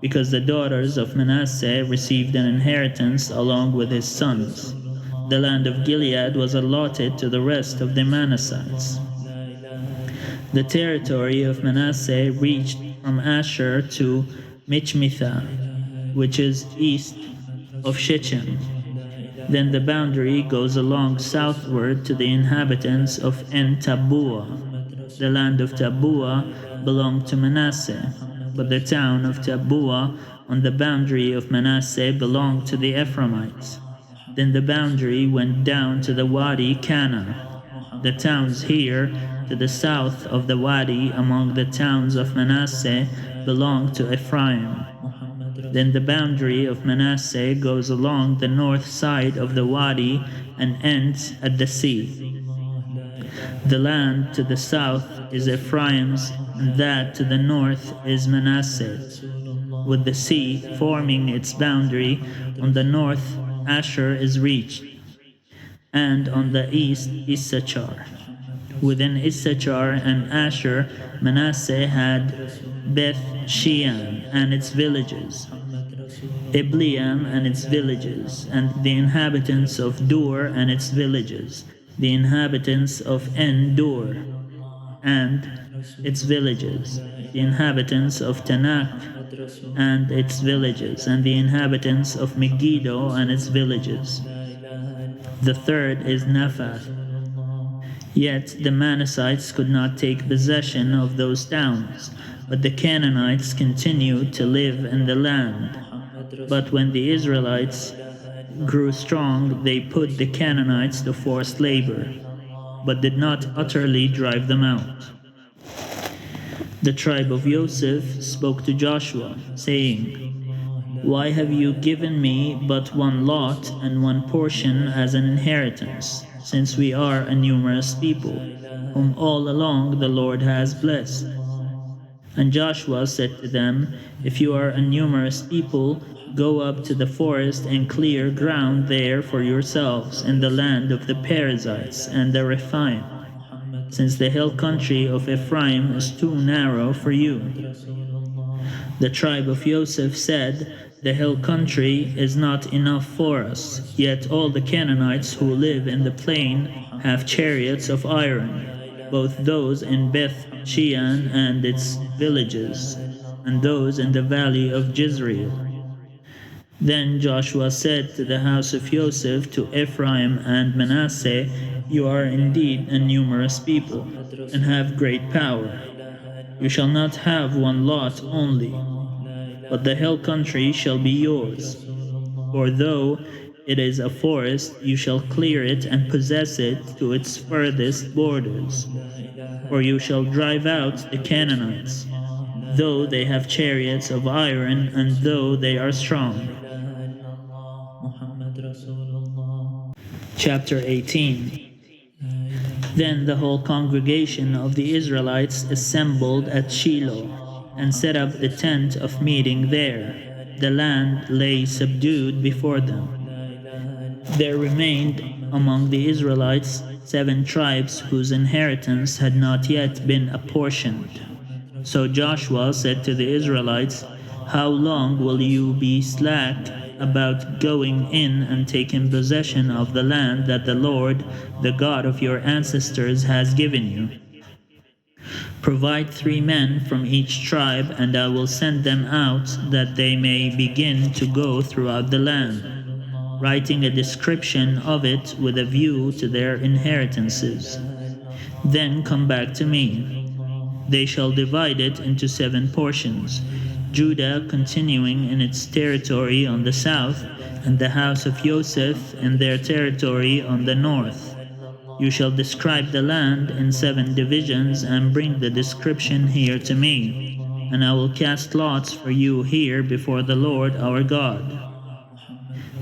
because the daughters of Manasseh received an inheritance along with his sons. The land of Gilead was allotted to the rest of the Manassites. The territory of Manasseh reached from Asher to Michmitha, which is east of Shechem. Then the boundary goes along southward to the inhabitants of En-Tabua. The land of Tabua belonged to Manasseh, but the town of Tabua on the boundary of Manasseh belonged to the Ephraimites. Then the boundary went down to the Wadi Kana. The towns here, to the south of the Wadi among the towns of Manasseh, belonged to Ephraim. Then the boundary of Manasseh goes along the north side of the Wadi and ends at the sea. The land to the south is Ephraim's, and that to the north is Manasseh's, with the sea forming its boundary. On the north Asher is reached, and on the east Issachar. Within Issachar and Asher, Manasseh had Beth Shean and its villages. Ibleam and its villages, and the inhabitants of Dur and its villages, the inhabitants of En-Dur and its villages, the inhabitants of Tanakh and its villages, and the inhabitants of Megiddo and its villages. The third is Naphath. Yet the Manassites could not take possession of those towns, but the Canaanites continued to live in the land. But when the Israelites grew strong, they put the Canaanites to forced labor, but did not utterly drive them out. The tribe of Joseph spoke to Joshua, saying, "Why have you given me but one lot and one portion as an inheritance, since we are a numerous people, whom all along the Lord has blessed?" And Joshua said to them, "If you are a numerous people, go up to the forest and clear ground there for yourselves in the land of the Perizzites and the Rephaim, since the hill country of Ephraim is too narrow for you." The tribe of Joseph said, "The hill country is not enough for us, yet all the Canaanites who live in the plain have chariots of iron, both those in Beth Shean and its villages, and those in the valley of Jezreel." Then Joshua said to the house of Joseph, to Ephraim and Manasseh, "You are indeed a numerous people, and have great power. You shall not have one lot only, but the hill country shall be yours. For though it is a forest, you shall clear it and possess it to its furthest borders. For you shall drive out the Canaanites, though they have chariots of iron, and though they are strong. Chapter 18. Then the whole congregation of the Israelites assembled at Shiloh, and set up the tent of meeting there. The land lay subdued before them. There remained among the Israelites 7 tribes whose inheritance had not yet been apportioned. So Joshua said to the Israelites, "How long will you be slack about going in and taking possession of the land that the Lord, the God of your ancestors, has given you? Provide 3 men from each tribe, and I will send them out that they may begin to go throughout the land, writing a description of it with a view to their inheritances. Then come back to me. They shall divide it into 7 portions, Judah continuing in its territory on the south, and the house of Joseph in their territory on the north. You shall describe the land in 7 divisions, and bring the description here to me, and I will cast lots for you here before the Lord our God.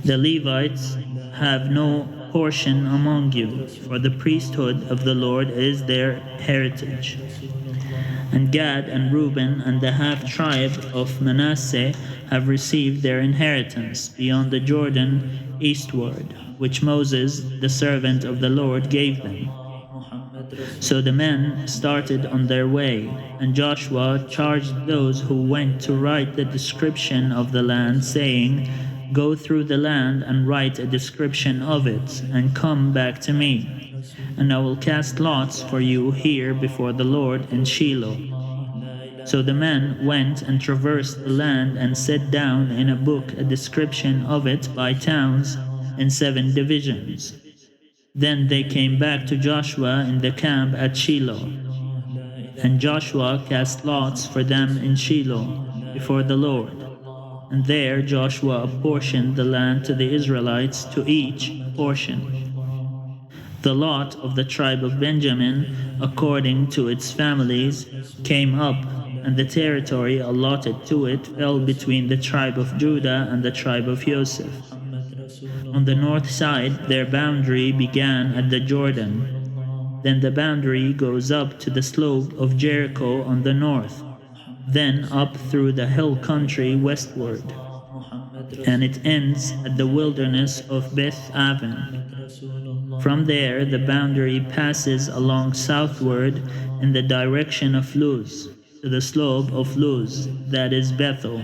The Levites have no portion among you, for the priesthood of the Lord is their heritage. And Gad and Reuben and the half-tribe of Manasseh have received their inheritance beyond the Jordan eastward, which Moses, the servant of the Lord, gave them." So the men started on their way, and Joshua charged those who went to write the description of the land, saying, "Go through the land and write a description of it, and come back to me, and I will cast lots for you here before the Lord in Shiloh." So the men went and traversed the land, and set down in a book a description of it by towns in 7 divisions. Then they came back to Joshua in the camp at Shiloh. And Joshua cast lots for them in Shiloh before the Lord. And there Joshua apportioned the land to the Israelites, to each portion. The lot of the tribe of Benjamin, according to its families, came up, and the territory allotted to it fell between the tribe of Judah and the tribe of Joseph. On the north side, their boundary began at the Jordan. Then the boundary goes up to the slope of Jericho on the north, then up through the hill country westward, and it ends at the wilderness of Beth Aven. From there, the boundary passes along southward in the direction of Luz, to the slope of Luz, that is Bethel,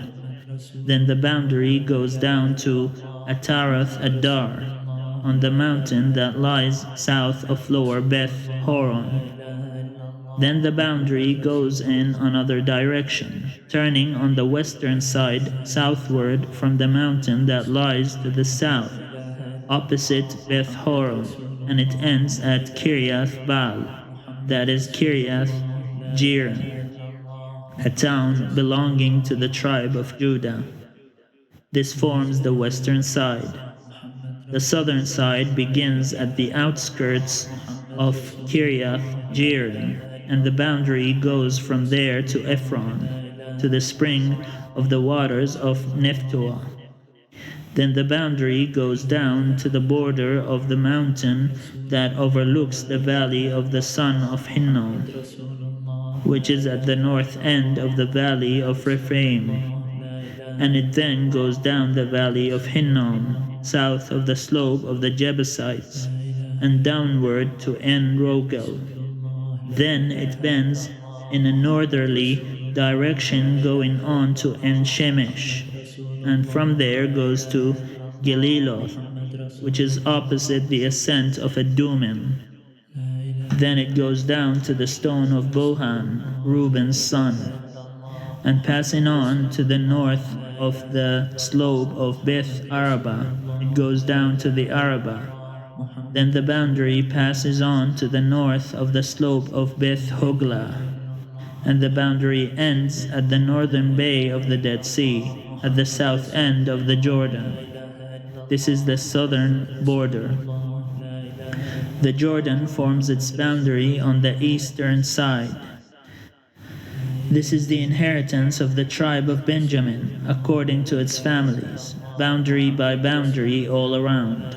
Then the boundary goes down to Atarath Adar, on the mountain that lies south of Lower Beth Horon. Then the boundary goes in another direction, turning on the western side southward from the mountain that lies to the south, opposite Beth Horon, and it ends at Kiryath Baal, that is Kiryath Jearim, a town belonging to the tribe of Judah. This forms the western side. The southern side begins at the outskirts of Kiryath Jearim, and the boundary goes from there to Ephron, to the spring of the waters of Nephtoah. Then the boundary goes down to the border of the mountain that overlooks the valley of the son of Hinnom, which is at the north end of the valley of Rephaim. And it then goes down the valley of Hinnom, south of the slope of the Jebusites, and downward to En Rogel. Then it bends in a northerly direction going on to En Shemesh, and from there goes to Geliloth, which is opposite the ascent of Adumim. Then it goes down to the stone of Bohan, Reuben's son, and passing on to the north of the slope of Beth Araba, it goes down to the Araba. Then the boundary passes on to the north of the slope of Beth Hogla, and the boundary ends at the northern bay of the Dead Sea, at the south end of the Jordan. This is the southern border. The Jordan forms its boundary on the eastern side. This is the inheritance of the tribe of Benjamin, according to its families, boundary by boundary all around.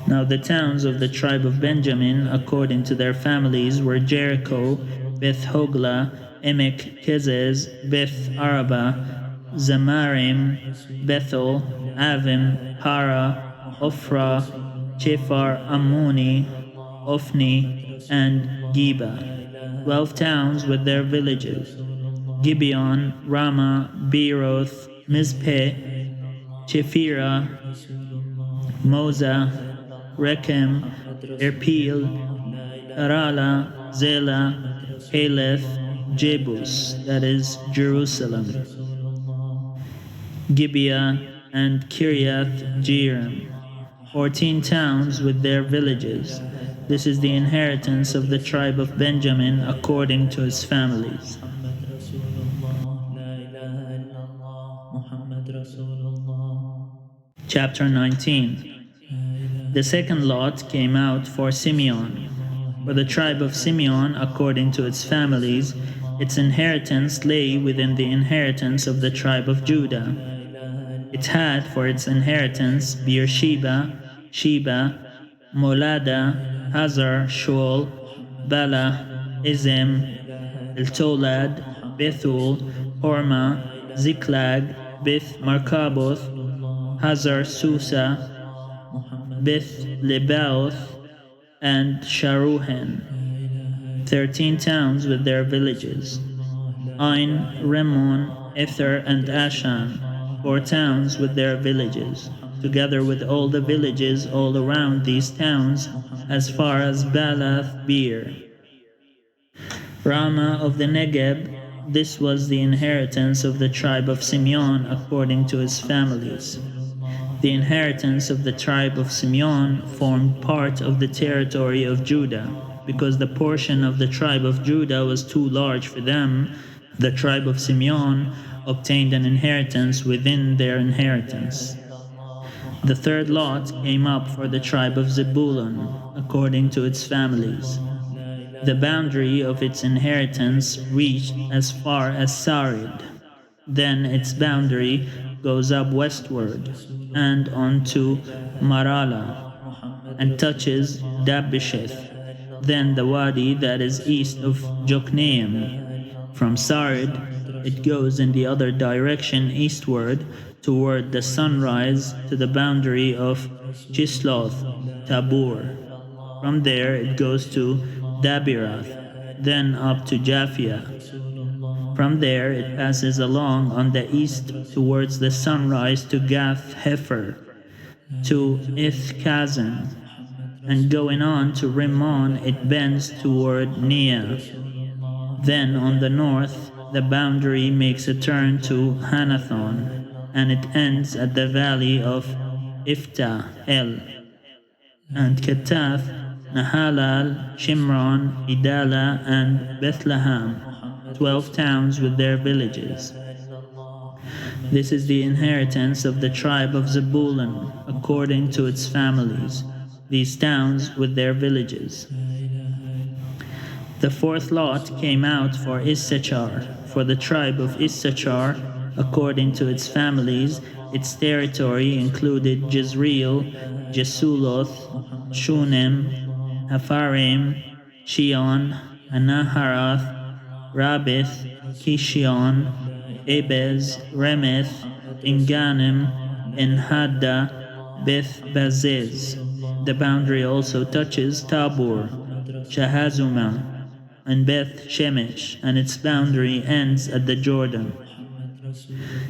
Now the towns of the tribe of Benjamin, according to their families, were Jericho, Beth Hogla, Emek Kezez, Beth Araba, Zamarim, Bethel, Avim, Para, Ophrah, Chephar, Ammoni, Ophni, and Geba. 12 towns with their villages: Gibeon, Ramah, Beeroth, Mizpeh, Chephirah, Moza, Rechem, Erpil, Arala, Zela, Haleth, Jebus, that is Jerusalem, Gibeah, and Kiryath Jearim. 14 towns with their villages. This is the inheritance of the tribe of Benjamin according to his families. Chapter 19. The second lot came out for Simeon. For the tribe of Simeon, according to its families, its inheritance lay within the inheritance of the tribe of Judah. It had for its inheritance Beersheba, Sheba, Molada, Hazar, Shual, Bala, Ezem, Eltolad, Bethul, Hormah, Ziklag, Beth Markaboth, Hazar Susa, Beth Lebaoth, and Sharuhen. 13 towns with their villages: Ain, Rimmon, Ether, and Ashan. 4 towns with their villages, together with all the villages all around these towns, as far as Balath Beer. Ramah of the Negeb. This was the inheritance of the tribe of Simeon according to his families. The inheritance of the tribe of Simeon formed part of the territory of Judah. Because the portion of the tribe of Judah was too large for them, the tribe of Simeon obtained an inheritance within their inheritance. The third lot came up for the tribe of Zebulun, according to its families. The boundary of its inheritance reached as far as Sarid. Then its boundary goes up westward and on to Marala, and touches Dabbesheth, then the wadi that is east of Jokneam. From Sarid, it goes in the other direction eastward toward the sunrise to the boundary of Chisloth Tabor. From there it goes to Dabirath, then up to Japhia. From there it passes along on the east towards the sunrise to Gath Hefer, to Ith Kazan, and going on to Rimmon it bends toward Nia. Then on the north the boundary makes a turn to Hanathon, and it ends at the valley of Iftah El, and Ketath, Nahalal, Shimron, Idala, and Bethlehem, 12 towns with their villages. This is the inheritance of the tribe of Zebulun, according to its families, these towns with their villages. The fourth lot came out for Issachar, for the tribe of Issachar, according to its families. Its territory included Jezreel, Jesuloth, Shunem, Hapharim, Shion, Anaharath, Rabith, Kishion, Ebez, Remeth, Inganim, Enhadda, Beth Baziz. The boundary also touches Tabor, Shahazuma, and Beth Shemesh, and its boundary ends at the Jordan.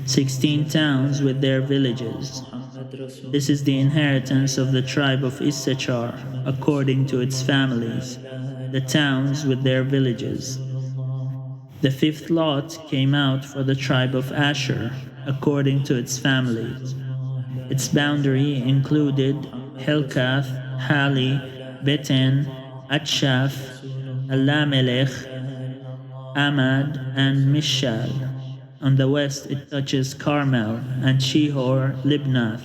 16 towns with their villages. This is the inheritance of the tribe of Issachar, according to its families, the towns with their villages. The fifth lot came out for the tribe of Asher, according to its families. Its boundary included Helkath, Hali, Beten, Atshaf, Alamelech, Amad, and Mishal. On the west it touches Carmel and Shihor Libnath.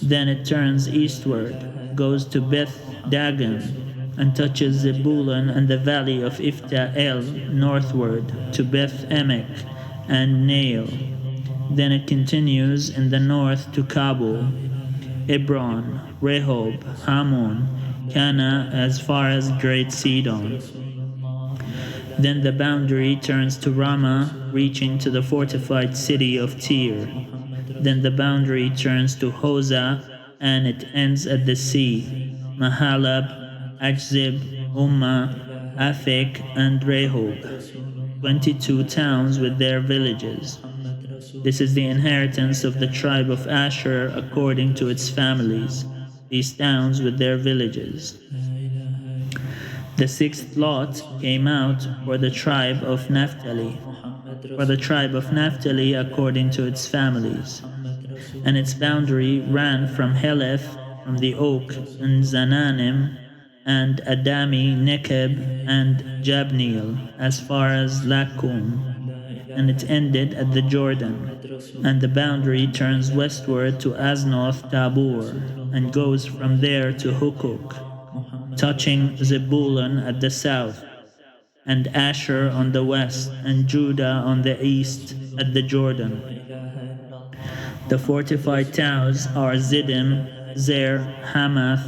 Then it turns eastward, goes to Beth Dagon, and touches Zebulun and the valley of Iftah El northward to Beth Emek and Nael. Then it continues in the north to Kabul, Hebron, Rehob, Hamon, Cana as far as Great Sidon. Then the boundary turns to Ramah, reaching to the fortified city of Tyre. Then the boundary turns to Hosah, and it ends at the sea, Mahalab, Achzib, Ummah, Aphek, and Rehob, 22 towns with their villages. This is the inheritance of the tribe of Asher according to its families, these towns with their villages. The sixth lot came out for the tribe of Naphtali, according to its families, and its boundary ran from Heleph, from the oak, and Zananim, and Adami, Nekeb, and Jabneel, as far as Lakum, and it ended at the Jordan. And the boundary turns westward to Aznoth Tabor, and goes from there to Hukuk, touching Zebulun at the south, and Asher on the west, and Judah on the east at the Jordan. The fortified towns are Ziddim, Zer, Hamath,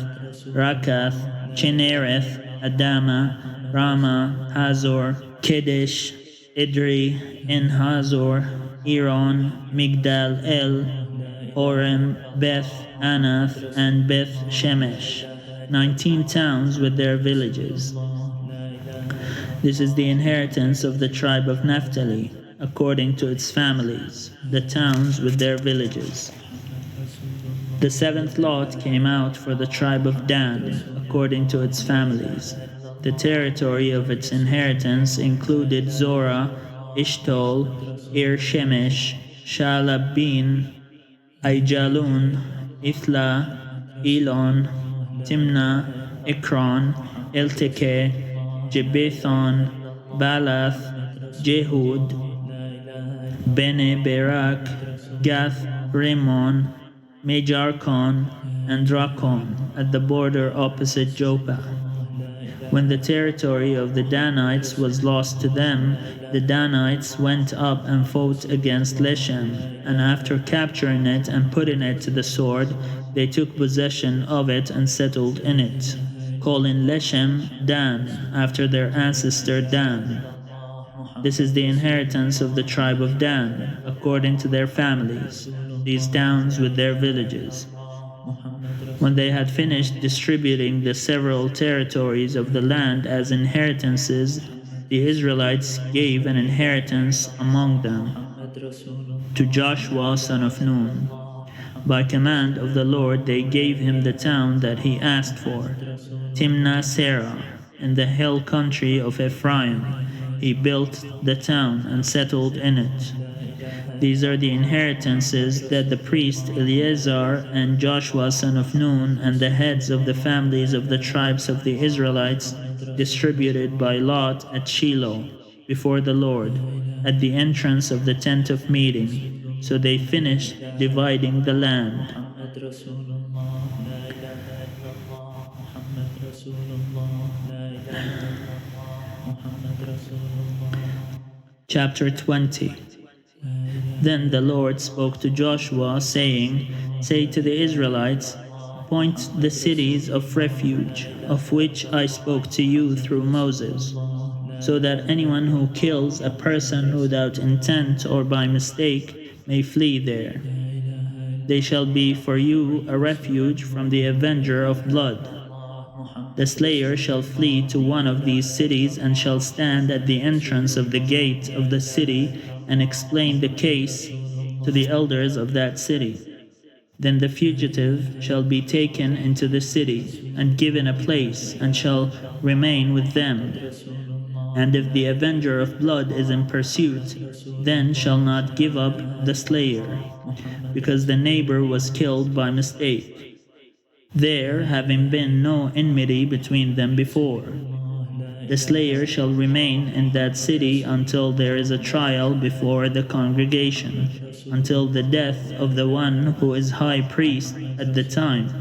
Rakath, Chinnereth, Adama, Ramah, Hazor, Kedesh, Idri, En-Hazor, Iron, Migdal El, Orem, Beth Anath, and Beth Shemesh, 19 towns with their villages. This is the inheritance of the tribe of Naphtali, according to its families, the towns with their villages. The seventh lot came out for the tribe of Dan, according to its families. The territory of its inheritance included Zorah, Ishtol, Ir-Shemesh, Shalabin, Aijalun, Ithla, Elon, Timnah, Ekron, Elteke, Jebethon, Balath, Jehud, Bene Berak, Gath, Rimmon, Mejarkon, and Drakon at the border opposite Joppa. When the territory of the Danites was lost to them, the Danites went up and fought against Leshem, and after capturing it and putting it to the sword, they took possession of it and settled in it, calling Leshem Dan, after their ancestor Dan. This is the inheritance of the tribe of Dan, according to their families, these towns with their villages. When they had finished distributing the several territories of the land as inheritances, the Israelites gave an inheritance among them to Joshua son of Nun. By command of the Lord they gave him the town that he asked for, Timnath-Serah, in the hill country of Ephraim. He built the town and settled in it. These are the inheritances that the priest Eleazar and Joshua son of Nun and the heads of the families of the tribes of the Israelites distributed by lot at Shiloh before the Lord at the entrance of the tent of meeting. So they finished dividing the land. Chapter 20. Then the Lord spoke to Joshua, saying, Say to the Israelites, Appoint the cities of refuge, of which I spoke to you through Moses, so that anyone who kills a person without intent or by mistake may flee there. They shall be for you a refuge from the avenger of blood. The slayer shall flee to one of these cities and shall stand at the entrance of the gate of the city and explain the case to the elders of that city. Then the fugitive shall be taken into the city and given a place and shall remain with them. And if the avenger of blood is in pursuit, then shall not give up the slayer, because the neighbor was killed by mistake, there having been no enmity between them before. The slayer shall remain in that city until there is a trial before the congregation, until the death of the one who is high priest at the time.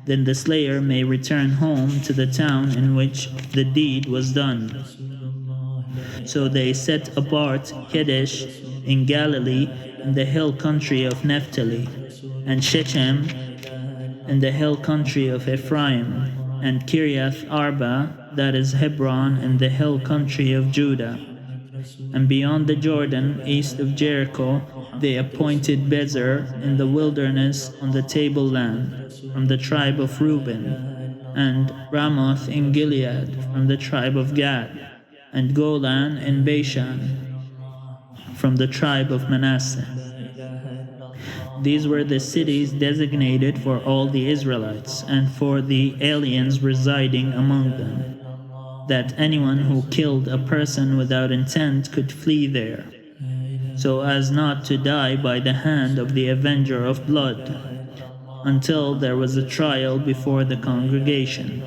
Then the slayer may return home to the town in which the deed was done. So they set apart Kedesh in Galilee in the hill country of Naphtali, and Shechem in the hill country of Ephraim, and Kiriath Arba, that is Hebron, in the hill country of Judah. And beyond the Jordan, east of Jericho, they appointed Bezer in the wilderness on the tableland, from the tribe of Reuben, and Ramoth in Gilead, from the tribe of Gad, and Golan in Bashan, from the tribe of Manasseh. These were the cities designated for all the Israelites and for the aliens residing among them, that anyone who killed a person without intent could flee there, so as not to die by the hand of the avenger of blood, until there was a trial before the congregation.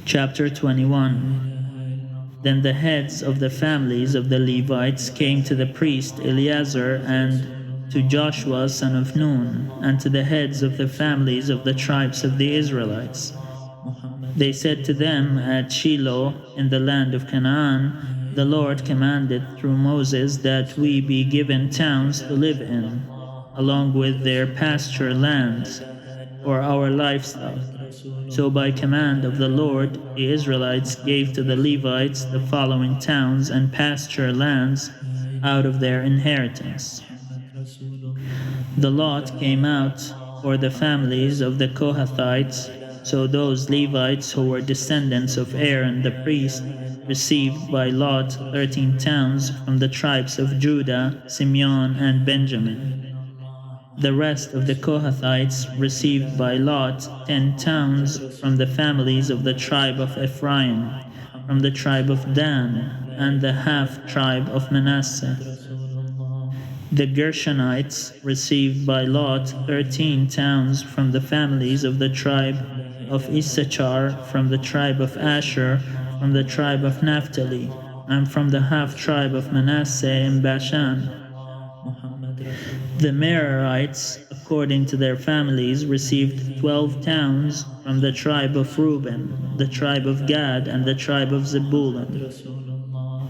Chapter 21. Then the heads of the families of the Levites came to the priest Eleazar and to Joshua son of Nun, and to the heads of the families of the tribes of the Israelites. They said to them at Shiloh in the land of Canaan, The Lord commanded through Moses that we be given towns to live in, along with their pasture lands, or our livestock. So by command of the Lord, the Israelites gave to the Levites the following towns and pasture lands out of their inheritance. The lot came out for the families of the Kohathites, so those Levites who were descendants of Aaron the priest received by lot 13 towns from the tribes of Judah, Simeon, and Benjamin. The rest of the Kohathites received by lot 10 towns from the families of the tribe of Ephraim, from the tribe of Dan, and the half-tribe of Manasseh. The Gershonites received by lot 13 towns from the families of the tribe of Issachar, from the tribe of Asher, from the tribe of Naphtali, and from the half-tribe of Manasseh in Bashan. The Merarites, according to their families, received 12 towns from the tribe of Reuben, the tribe of Gad, and the tribe of Zebulun.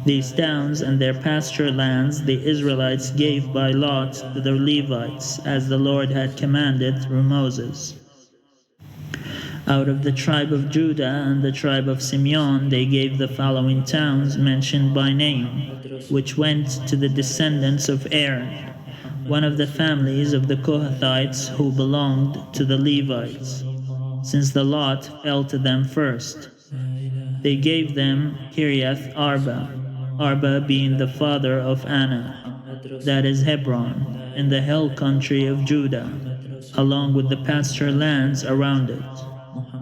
These towns and their pasture lands the Israelites gave by lot to the Levites, as the Lord had commanded through Moses. Out of the tribe of Judah and the tribe of Simeon they gave the following towns mentioned by name, which went to the descendants of Aaron: one of the families of the Kohathites who belonged to the Levites, since the lot fell to them first. They gave them Kiriath Arba, Arba being the father of Anak, that is Hebron, in the hill country of Judah, along with the pasture lands around it.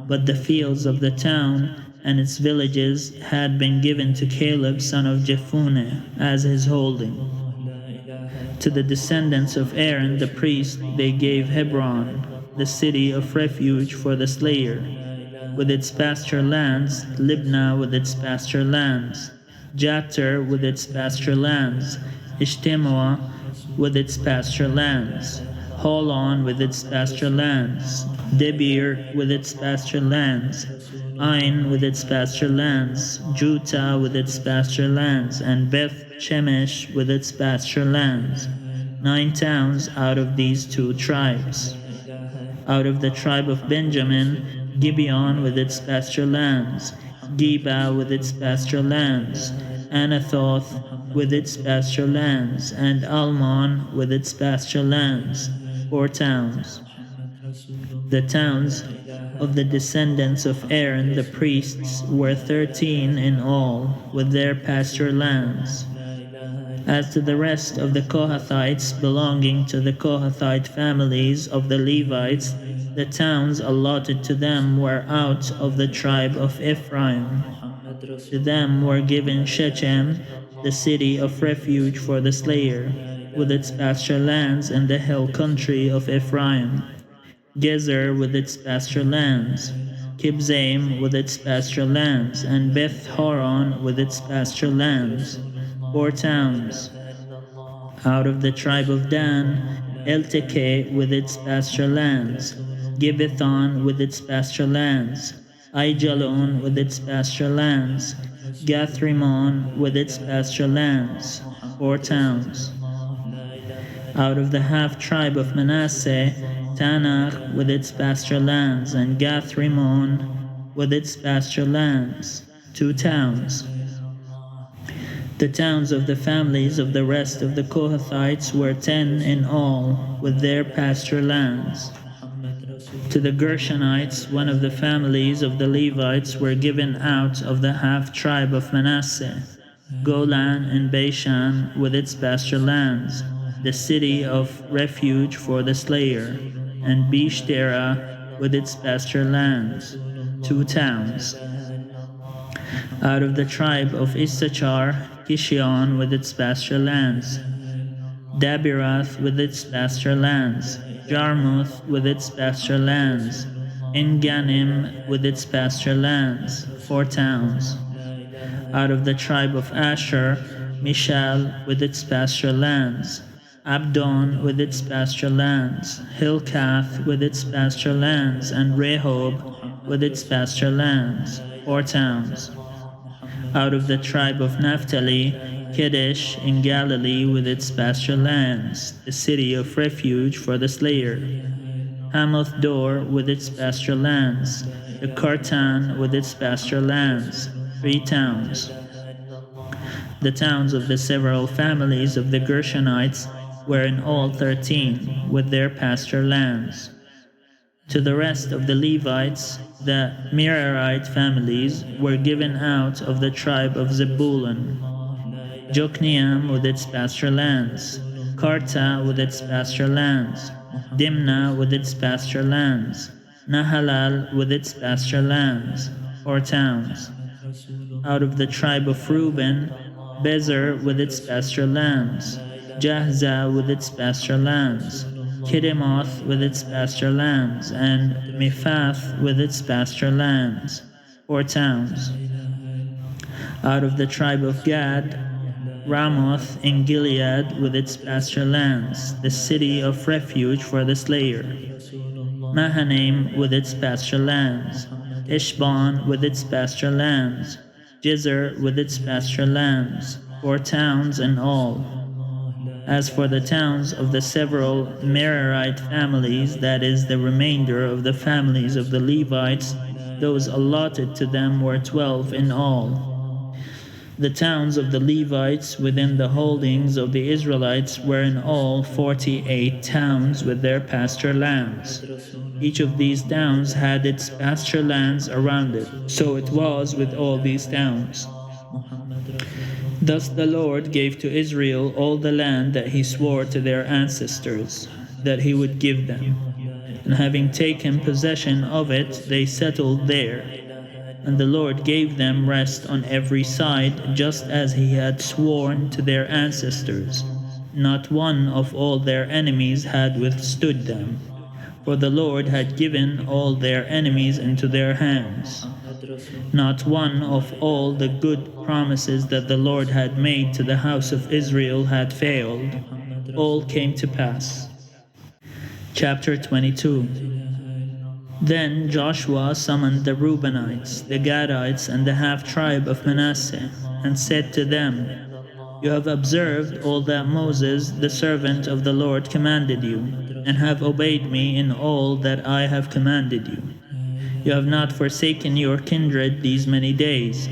But the fields of the town and its villages had been given to Caleb son of Jephunneh as his holding. To the descendants of Aaron the priest they gave Hebron, the city of refuge for the slayer, with its pasture lands, Libnah with its pasture lands, Jattir with its pasture lands, Eshtemoa with its pasture lands, Holon with its pasture lands, Debir with its pasture lands, Ain with its pasture lands, Juta with its pasture lands, and Beth Shemesh with its pasture lands, 9 towns out of these 2 tribes. Out of the tribe of Benjamin, Gibeon with its pasture lands, Geba with its pasture lands, Anathoth with its pasture lands, and Almon with its pasture lands, 4 towns. The towns of the descendants of Aaron the priests were 13 in all, with their pasture lands. As to the rest of the Kohathites belonging to the Kohathite families of the Levites, the towns allotted to them were out of the tribe of Ephraim. To them were given Shechem, the city of refuge for the slayer, with its pasture lands in the hill country of Ephraim, Gezer with its pasture lands, Kibzaim with its pasture lands, and Beth Horon with its pasture lands, 4 towns. Out of the tribe of Dan, Eltekeh with its pasture lands, Gibbethon with its pasture lands, Aijalon with its pasture lands, Gathrimon with its pasture lands, 4 towns. Out of the half-tribe of Manasseh, Tanakh with its pasture lands, and Gathrimon with its pasture lands, 2 towns. The towns of the families of the rest of the Kohathites were 10 in all, with their pasture lands. To the Gershonites, one of the families of the Levites were given out of the half-tribe of Manasseh, Golan and Bashan with its pasture lands, the city of refuge for the slayer, and Beshtera with its pasture lands, 2 towns. Out of the tribe of Issachar, Kishion with its pasture lands, Dabirath with its pasture lands, Jarmuth with its pasture lands, En-Ganim with its pasture lands, 4 towns. Out of the tribe of Asher, Mishal with its pasture lands, Abdon with its pasture lands, Hilkath with its pasture lands, and Rehob with its pasture lands, 4 towns. Out of the tribe of Naphtali, Kedesh in Galilee with its pasture lands, the city of refuge for the slayer, Hamoth Dor with its pasture lands, the Kartan with its pasture lands, 3 towns. The towns of the several families of the Gershonites were in all 13, with their pasture lands. To the rest of the Levites, the Merarite families were given out of the tribe of Zebulun, Jokneam with its pasture lands, Karta with its pasture lands, Dimna with its pasture lands, Nahalal with its pasture lands, 4 towns. Out of the tribe of Reuben, Bezer with its pasture lands, Jahzah with its pasture lands, Kedemoth with its pasture lands, and Mephath with its pasture lands, 4 towns. Out of the tribe of Gad, Ramoth in Gilead with its pasture lands, the city of refuge for the slayer, Mahanaim with its pasture lands, Ishbon with its pasture lands, Jezer with its pasture lands, 4 towns in all. As for the towns of the several Merarite families, that is, the remainder of the families of the Levites, those allotted to them were 12 in all. The towns of the Levites within the holdings of the Israelites were in all 48 towns with their pasture lands. Each of these towns had its pasture lands around it. So it was with all these towns. Thus the Lord gave to Israel all the land that he swore to their ancestors, that he would give them. And having taken possession of it, they settled there. And the Lord gave them rest on every side, just as he had sworn to their ancestors. Not one of all their enemies had withstood them, for the Lord had given all their enemies into their hands. Not one of all the good promises that the Lord had made to the house of Israel had failed. All came to pass. Chapter 22. Then Joshua summoned the Reubenites, the Gadites, and the half-tribe of Manasseh, and said to them, "You have observed all that Moses, the servant of the Lord, commanded you, and have obeyed me in all that I have commanded you. You have not forsaken your kindred these many days,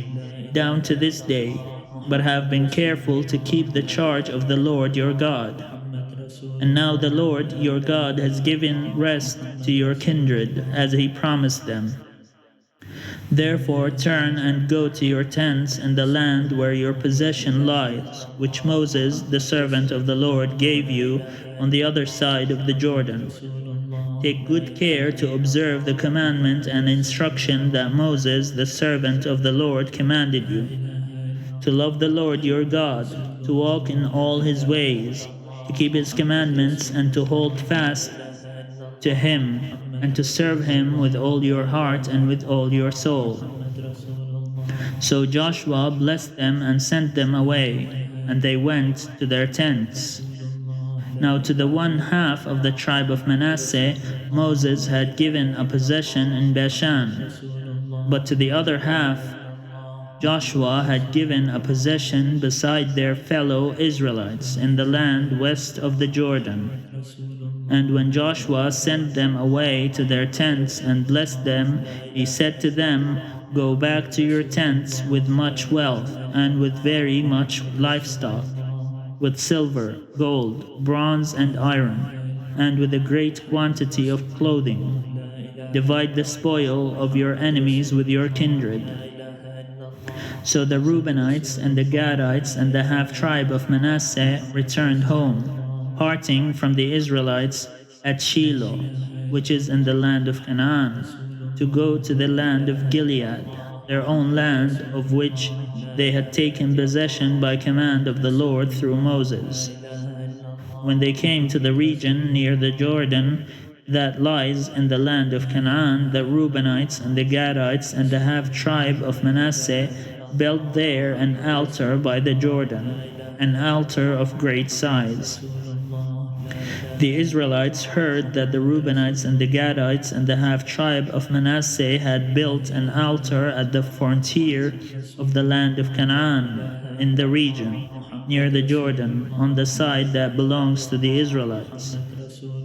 down to this day, but have been careful to keep the charge of the Lord your God. And now the Lord your God has given rest to your kindred, as he promised them. Therefore turn and go to your tents in the land where your possession lies, which Moses, the servant of the Lord, gave you on the other side of the Jordan. Take good care to observe the commandment and instruction that Moses, the servant of the Lord, commanded you, to love the Lord your God, to walk in all his ways, to keep his commandments, and to hold fast to him, and to serve him with all your heart and with all your soul." So Joshua blessed them and sent them away, and they went to their tents. Now to the one half of the tribe of Manasseh Moses had given a possession in Bashan, but to the other half Joshua had given a possession beside their fellow Israelites in the land west of the Jordan. And when Joshua sent them away to their tents and blessed them, he said to them, "Go back to your tents with much wealth and with very much livestock, with silver, gold, bronze, and iron, and with a great quantity of clothing. Divide the spoil of your enemies with your kindred." So the Reubenites and the Gadites and the half-tribe of Manasseh returned home, parting from the Israelites at Shiloh, which is in the land of Canaan, to go to the land of Gilead, their own land, of which they had taken possession by command of the Lord through Moses. When they came to the region near the Jordan that lies in the land of Canaan, the Reubenites and the Gadites and the half-tribe of Manasseh built there an altar by the Jordan, an altar of great size. The Israelites heard that the Reubenites and the Gadites and the half-tribe of Manasseh had built an altar at the frontier of the land of Canaan, in the region, near the Jordan, on the side that belongs to the Israelites.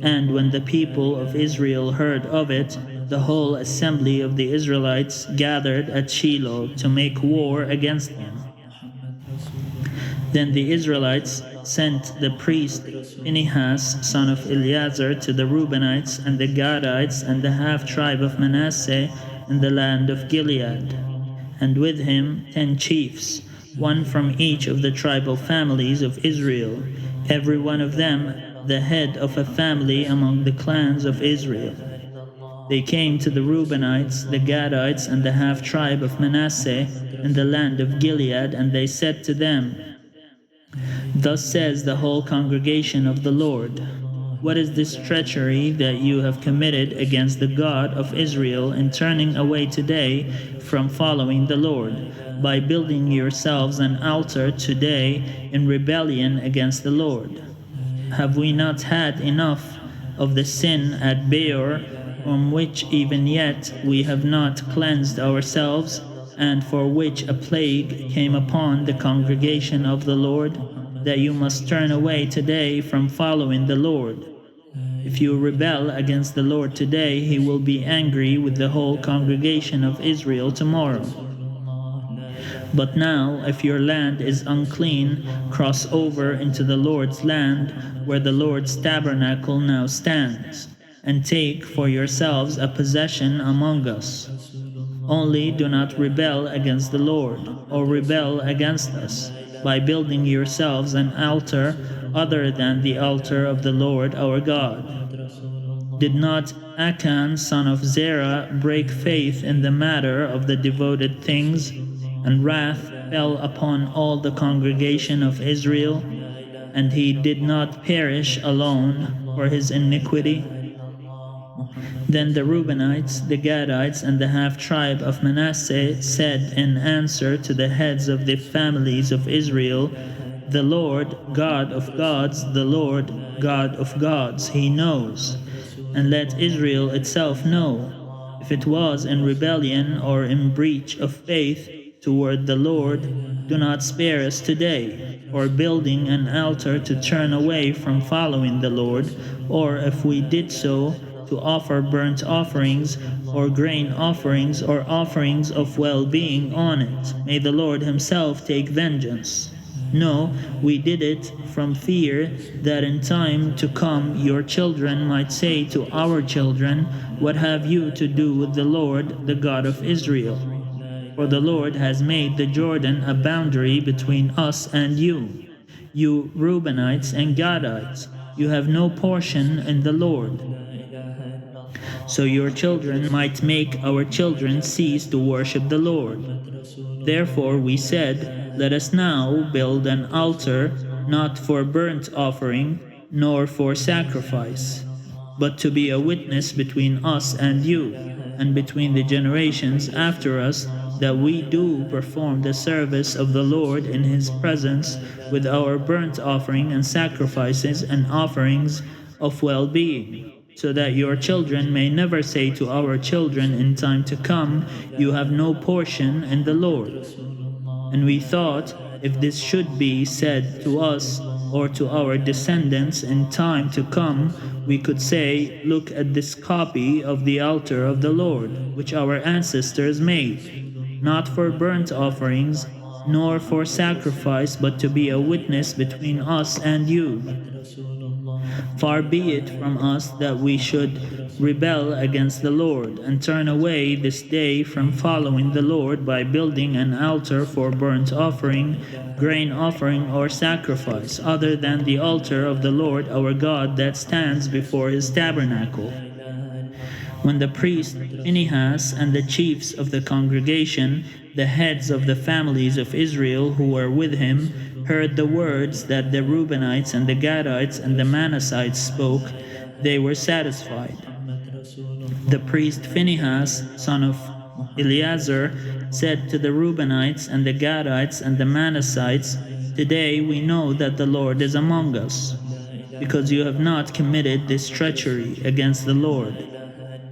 And when the people of Israel heard of it, the whole assembly of the Israelites gathered at Shiloh to make war against them. Then the Israelites sent the priest Phinehas, son of Eleazar, to the Reubenites and the Gadites and the half-tribe of Manasseh in the land of Gilead, and with him 10 chiefs, one from each of the tribal families of Israel, every one of them the head of a family among the clans of Israel. They came to the Reubenites, the Gadites, and the half-tribe of Manasseh in the land of Gilead, and they said to them, "Thus says the whole congregation of the Lord, what is this treachery that you have committed against the God of Israel in turning away today from following the Lord, by building yourselves an altar today in rebellion against the Lord? Have we not had enough of the sin at Beor, from which even yet we have not cleansed ourselves, and for which a plague came upon the congregation of the Lord, that you must turn away today from following the Lord? If you rebel against the Lord today, he will be angry with the whole congregation of Israel tomorrow. But now, if your land is unclean, cross over into the Lord's land, where the Lord's tabernacle now stands, and take for yourselves a possession among us. Only do not rebel against the Lord, or rebel against us, by building yourselves an altar other than the altar of the Lord our God. Did not Achan son of Zerah break faith in the matter of the devoted things, and wrath fell upon all the congregation of Israel, and he did not perish alone for his iniquity? Then the Reubenites, the Gadites, and the half-tribe of Manasseh said in answer to the heads of the families of Israel, "The Lord, God of gods, the Lord, God of gods, he knows. And let Israel itself know, if it was in rebellion or in breach of faith toward the Lord, do not spare us today, or building an altar to turn away from following the Lord, or if we did so, to offer burnt offerings, or grain offerings, or offerings of well-being on it. May the Lord himself take vengeance. No, we did it from fear that in time to come your children might say to our children, 'What have you to do with the Lord, the God of Israel?' For the Lord has made the Jordan a boundary between us and you. You Reubenites and Gadites, you have no portion in the Lord. So your children might make our children cease to worship the Lord. Therefore we said, let us now build an altar, not for burnt offering, nor for sacrifice, but to be a witness between us and you, and between the generations after us, that we do perform the service of the Lord in his presence with our burnt offering and sacrifices and offerings of well-being, so that your children may never say to our children in time to come, 'You have no portion in the Lord.' And we thought, if this should be said to us or to our descendants in time to come, we could say, 'Look at this copy of the altar of the Lord, which our ancestors made, not for burnt offerings, nor for sacrifice, but to be a witness between us and you.' Far be it from us that we should rebel against the Lord, and turn away this day from following the Lord by building an altar for burnt offering, grain offering, or sacrifice, other than the altar of the Lord our God that stands before his tabernacle." When the priest Phinehas and the chiefs of the congregation, the heads of the families of Israel who were with him, heard the words that the Reubenites and the Gadites and the Manassites spoke, they were satisfied. The priest Phinehas, son of Eleazar, said to the Reubenites and the Gadites and the Manassites, "Today we know that the Lord is among us, because you have not committed this treachery against the Lord.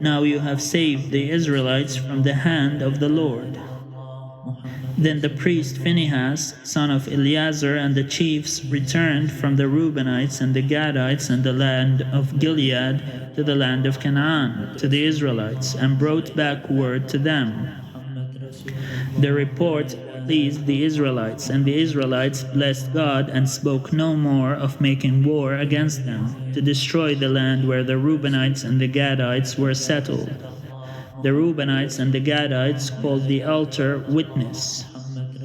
Now you have saved the Israelites from the hand of the Lord." Then the priest Phinehas, son of Eleazar, and the chiefs returned from the Reubenites and the Gadites and the land of Gilead to the land of Canaan, to the Israelites, and brought back word to them. The report pleased the Israelites, and the Israelites blessed God and spoke no more of making war against them, to destroy the land where the Reubenites and the Gadites were settled. The Reubenites and the Gadites called the altar Witness.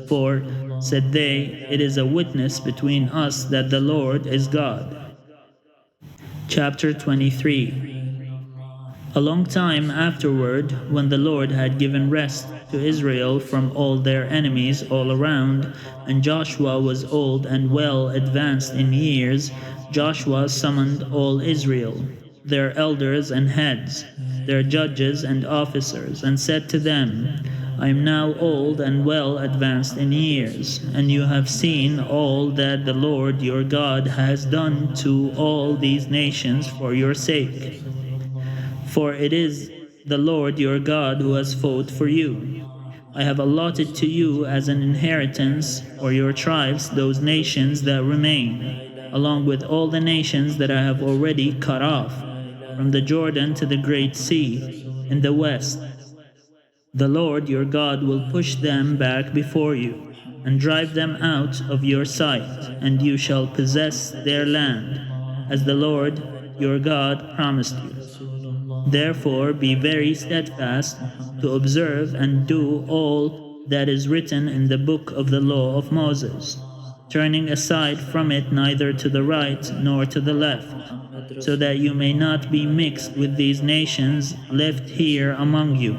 For, said they, it is a witness between us that the Lord is God. Chapter 23. A long time afterward, when the Lord had given rest to Israel from all their enemies all around, and Joshua was old and well advanced in years, Joshua summoned all Israel, their elders and heads, their judges and officers, and said to them, "I am now old and well advanced in years, and you have seen all that the Lord your God has done to all these nations for your sake. For it is the Lord your God who has fought for you. I have allotted to you as an inheritance for your tribes those nations that remain, along with all the nations that I have already cut off, from the Jordan to the Great Sea, in the west. The Lord your God will push them back before you, and drive them out of your sight, and you shall possess their land, as the Lord your God promised you. Therefore be very steadfast to observe and do all that is written in the book of the law of Moses, turning aside from it neither to the right nor to the left, so that you may not be mixed with these nations left here among you,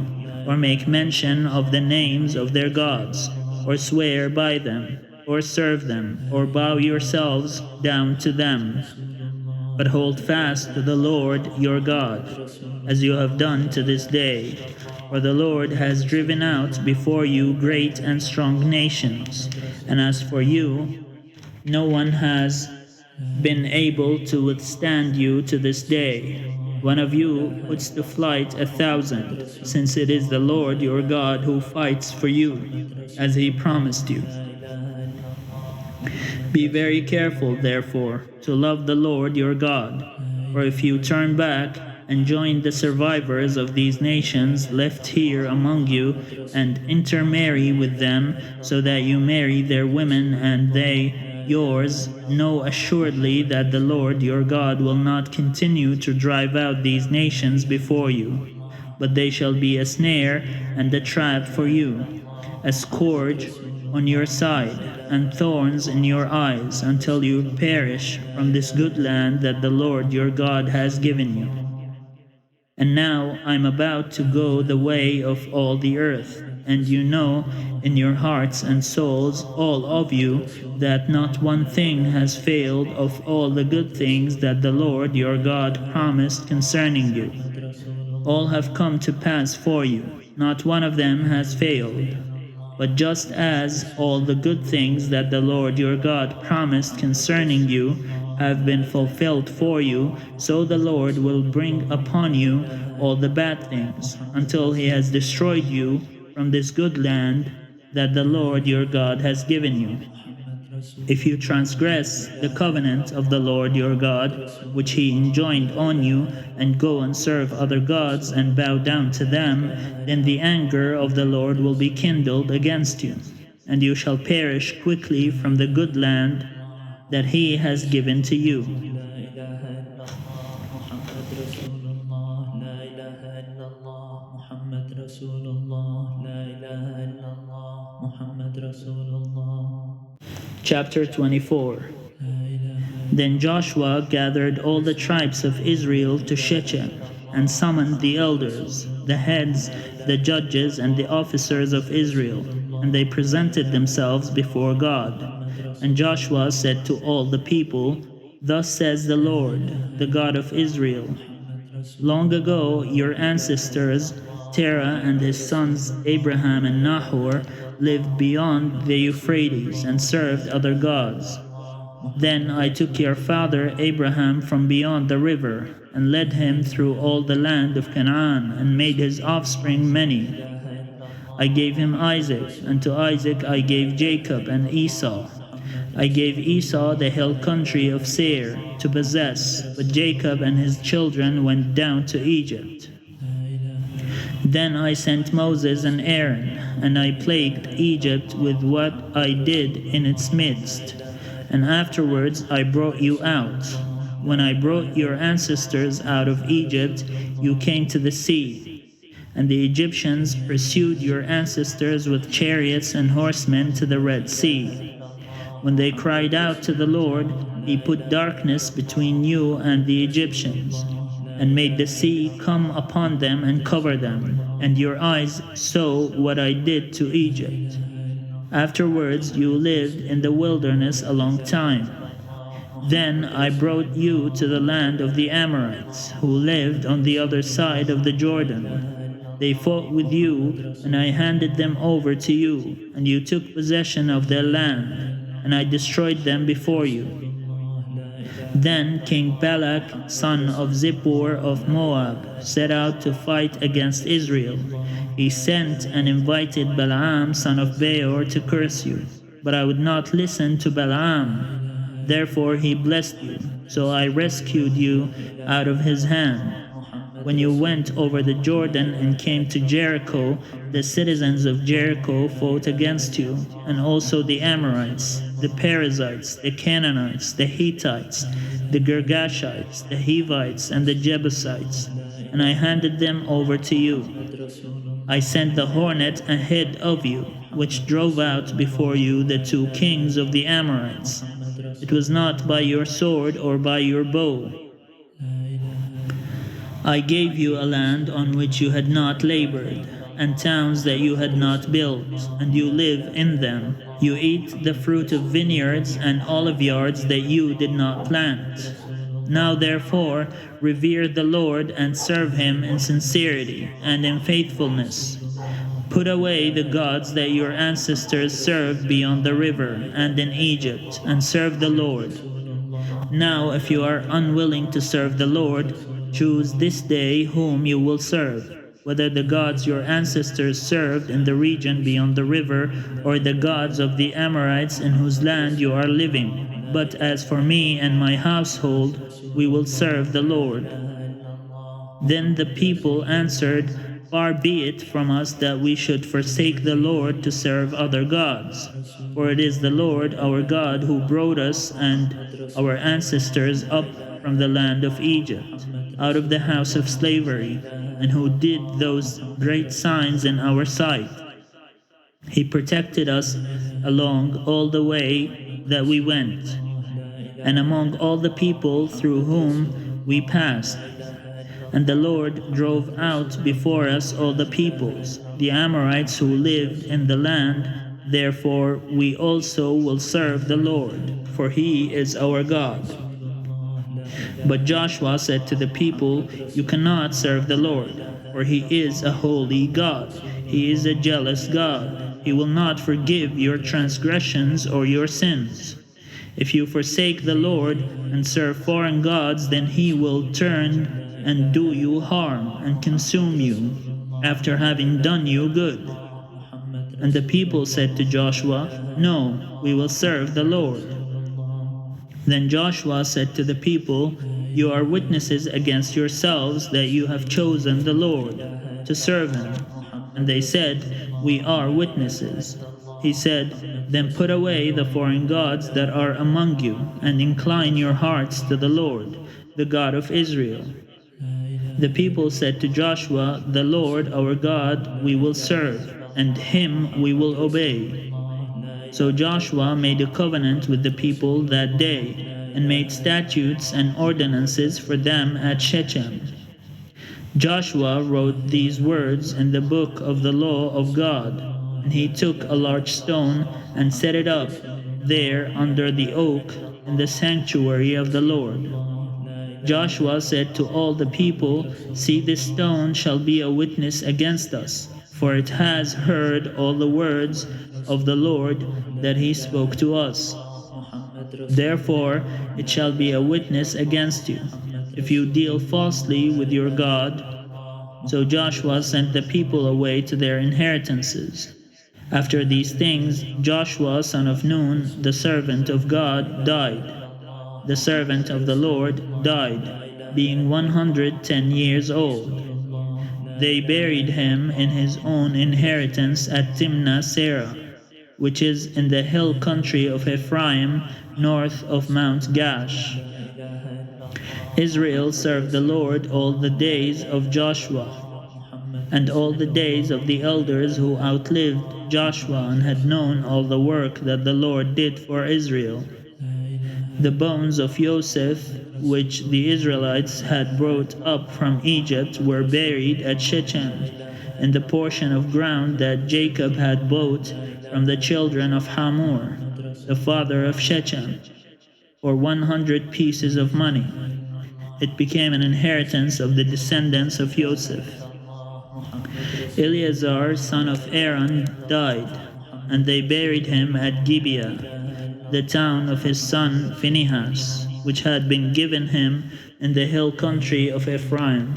or make mention of the names of their gods, or swear by them, or serve them, or bow yourselves down to them. But hold fast to the Lord your God, as you have done to this day. For the Lord has driven out before you great and strong nations, and as for you, no one has been able to withstand you to this day. One of you puts to flight 1,000, since it is the Lord your God who fights for you, as he promised you. Be very careful, therefore, to love the Lord your God, for if you turn back and join the survivors of these nations left here among you, and intermarry with them, so that you marry their women and they yours, know assuredly that the Lord your God will not continue to drive out these nations before you, but they shall be a snare and a trap for you, a scourge on your side, and thorns in your eyes, until you perish from this good land that the Lord your God has given you. And now I am about to go the way of all the earth, and you know in your hearts and souls, all of you, that not one thing has failed of all the good things that the Lord your God promised concerning you. All have come to pass for you, not one of them has failed. But just as all the good things that the Lord your God promised concerning you have been fulfilled for you, so the Lord will bring upon you all the bad things, until he has destroyed you from this good land that the Lord your God has given you. If you transgress the covenant of the Lord your God, which he enjoined on you, and go and serve other gods and bow down to them, then the anger of the Lord will be kindled against you, and you shall perish quickly from the good land that he has given to you. Chapter 24. Then Joshua gathered all the tribes of Israel to Shechem, and summoned the elders, the heads, the judges, and the officers of Israel, and they presented themselves before God. And Joshua said to all the people, "Thus says the Lord, the God of Israel, long ago your ancestors, Terah and his sons Abraham and Nahor, lived beyond the Euphrates and served other gods. Then I took your father Abraham from beyond the river, and led him through all the land of Canaan, and made his offspring many. I gave him Isaac, and to Isaac I gave Jacob and Esau. I gave Esau the hill country of Seir to possess, but Jacob and his children went down to Egypt. Then I sent Moses and Aaron, and I plagued Egypt with what I did in its midst. And afterwards I brought you out. When I brought your ancestors out of Egypt, you came to the sea. And the Egyptians pursued your ancestors with chariots and horsemen to the Red Sea. When they cried out to the Lord, he put darkness between you and the Egyptians, and made the sea come upon them and cover them, and your eyes saw what I did to Egypt. Afterwards you lived in the wilderness a long time. Then I brought you to the land of the Amorites, who lived on the other side of the Jordan. They fought with you, and I handed them over to you, and you took possession of their land, and I destroyed them before you. Then King Balak, son of Zippor of Moab, set out to fight against Israel. He sent and invited Balaam, son of Beor, to curse you. But I would not listen to Balaam. Therefore he blessed you, so I rescued you out of his hand. When you went over the Jordan and came to Jericho, the citizens of Jericho fought against you, and also the Amorites, the Perizzites, the Canaanites, the Hittites, the Girgashites, the Hivites, and the Jebusites, and I handed them over to you. I sent the hornet ahead of you, which drove out before you the 2 kings of the Amorites. It was not by your sword or by your bow. I gave you a land on which you had not labored, and towns that you had not built, and you live in them. You eat the fruit of vineyards and oliveyards that you did not plant. Now therefore, revere the Lord and serve him in sincerity and in faithfulness. Put away the gods that your ancestors served beyond the river and in Egypt, and serve the Lord. Now if you are unwilling to serve the Lord, choose this day whom you will serve, whether the gods your ancestors served in the region beyond the river, or the gods of the Amorites in whose land you are living. But as for me and my household, we will serve the Lord. Then the people answered, Far be it from us that we should forsake the Lord to serve other gods. For it is the Lord our God who brought us and our ancestors up from the land of Egypt, out of the house of slavery, and who did those great signs in our sight. He protected us along all the way that we went, and among all the people through whom we passed. And the Lord drove out before us all the peoples, the Amorites who lived in the land. Therefore we also will serve the Lord, for he is our God. But Joshua said to the people, You cannot serve the Lord, for he is a holy God. He is a jealous God. He will not forgive your transgressions or your sins. If you forsake the Lord and serve foreign gods, then he will turn and do you harm and consume you after having done you good. And the people said to Joshua, No, we will serve the Lord. Then Joshua said to the people, You are witnesses against yourselves that you have chosen the Lord to serve him. And they said, We are witnesses. He said, Then put away the foreign gods that are among you, and incline your hearts to the Lord, the God of Israel. The people said to Joshua, The Lord our God we will serve, and him we will obey. So Joshua made a covenant with the people that day, and made statutes and ordinances for them at Shechem. Joshua wrote these words in the book of the law of God, and he took a large stone and set it up there under the oak in the sanctuary of the Lord. Joshua said to all the people, See, this stone shall be a witness against us, for it has heard all the words of the Lord that he spoke to us. Therefore it shall be a witness against you, if you deal falsely with your God. So Joshua sent the people away to their inheritances. After these things, Joshua son of Nun, the servant of God, died. The servant of the Lord died, being 110 years old. They buried him in his own inheritance at Timnath-Serah, which is in the hill country of Ephraim, north of Mount Gash. Israel served the Lord all the days of Joshua, and all the days of the elders who outlived Joshua and had known all the work that the Lord did for Israel. The bones of Joseph, which the Israelites had brought up from Egypt, were buried at Shechem, in the portion of ground that Jacob had bought from the children of Hamor, the father of Shechem, for 100 pieces of money. It became an inheritance of the descendants of Joseph. Eleazar, son of Aaron, died, and they buried him at Gibeah, the town of his son Phinehas, which had been given him in the hill country of Ephraim.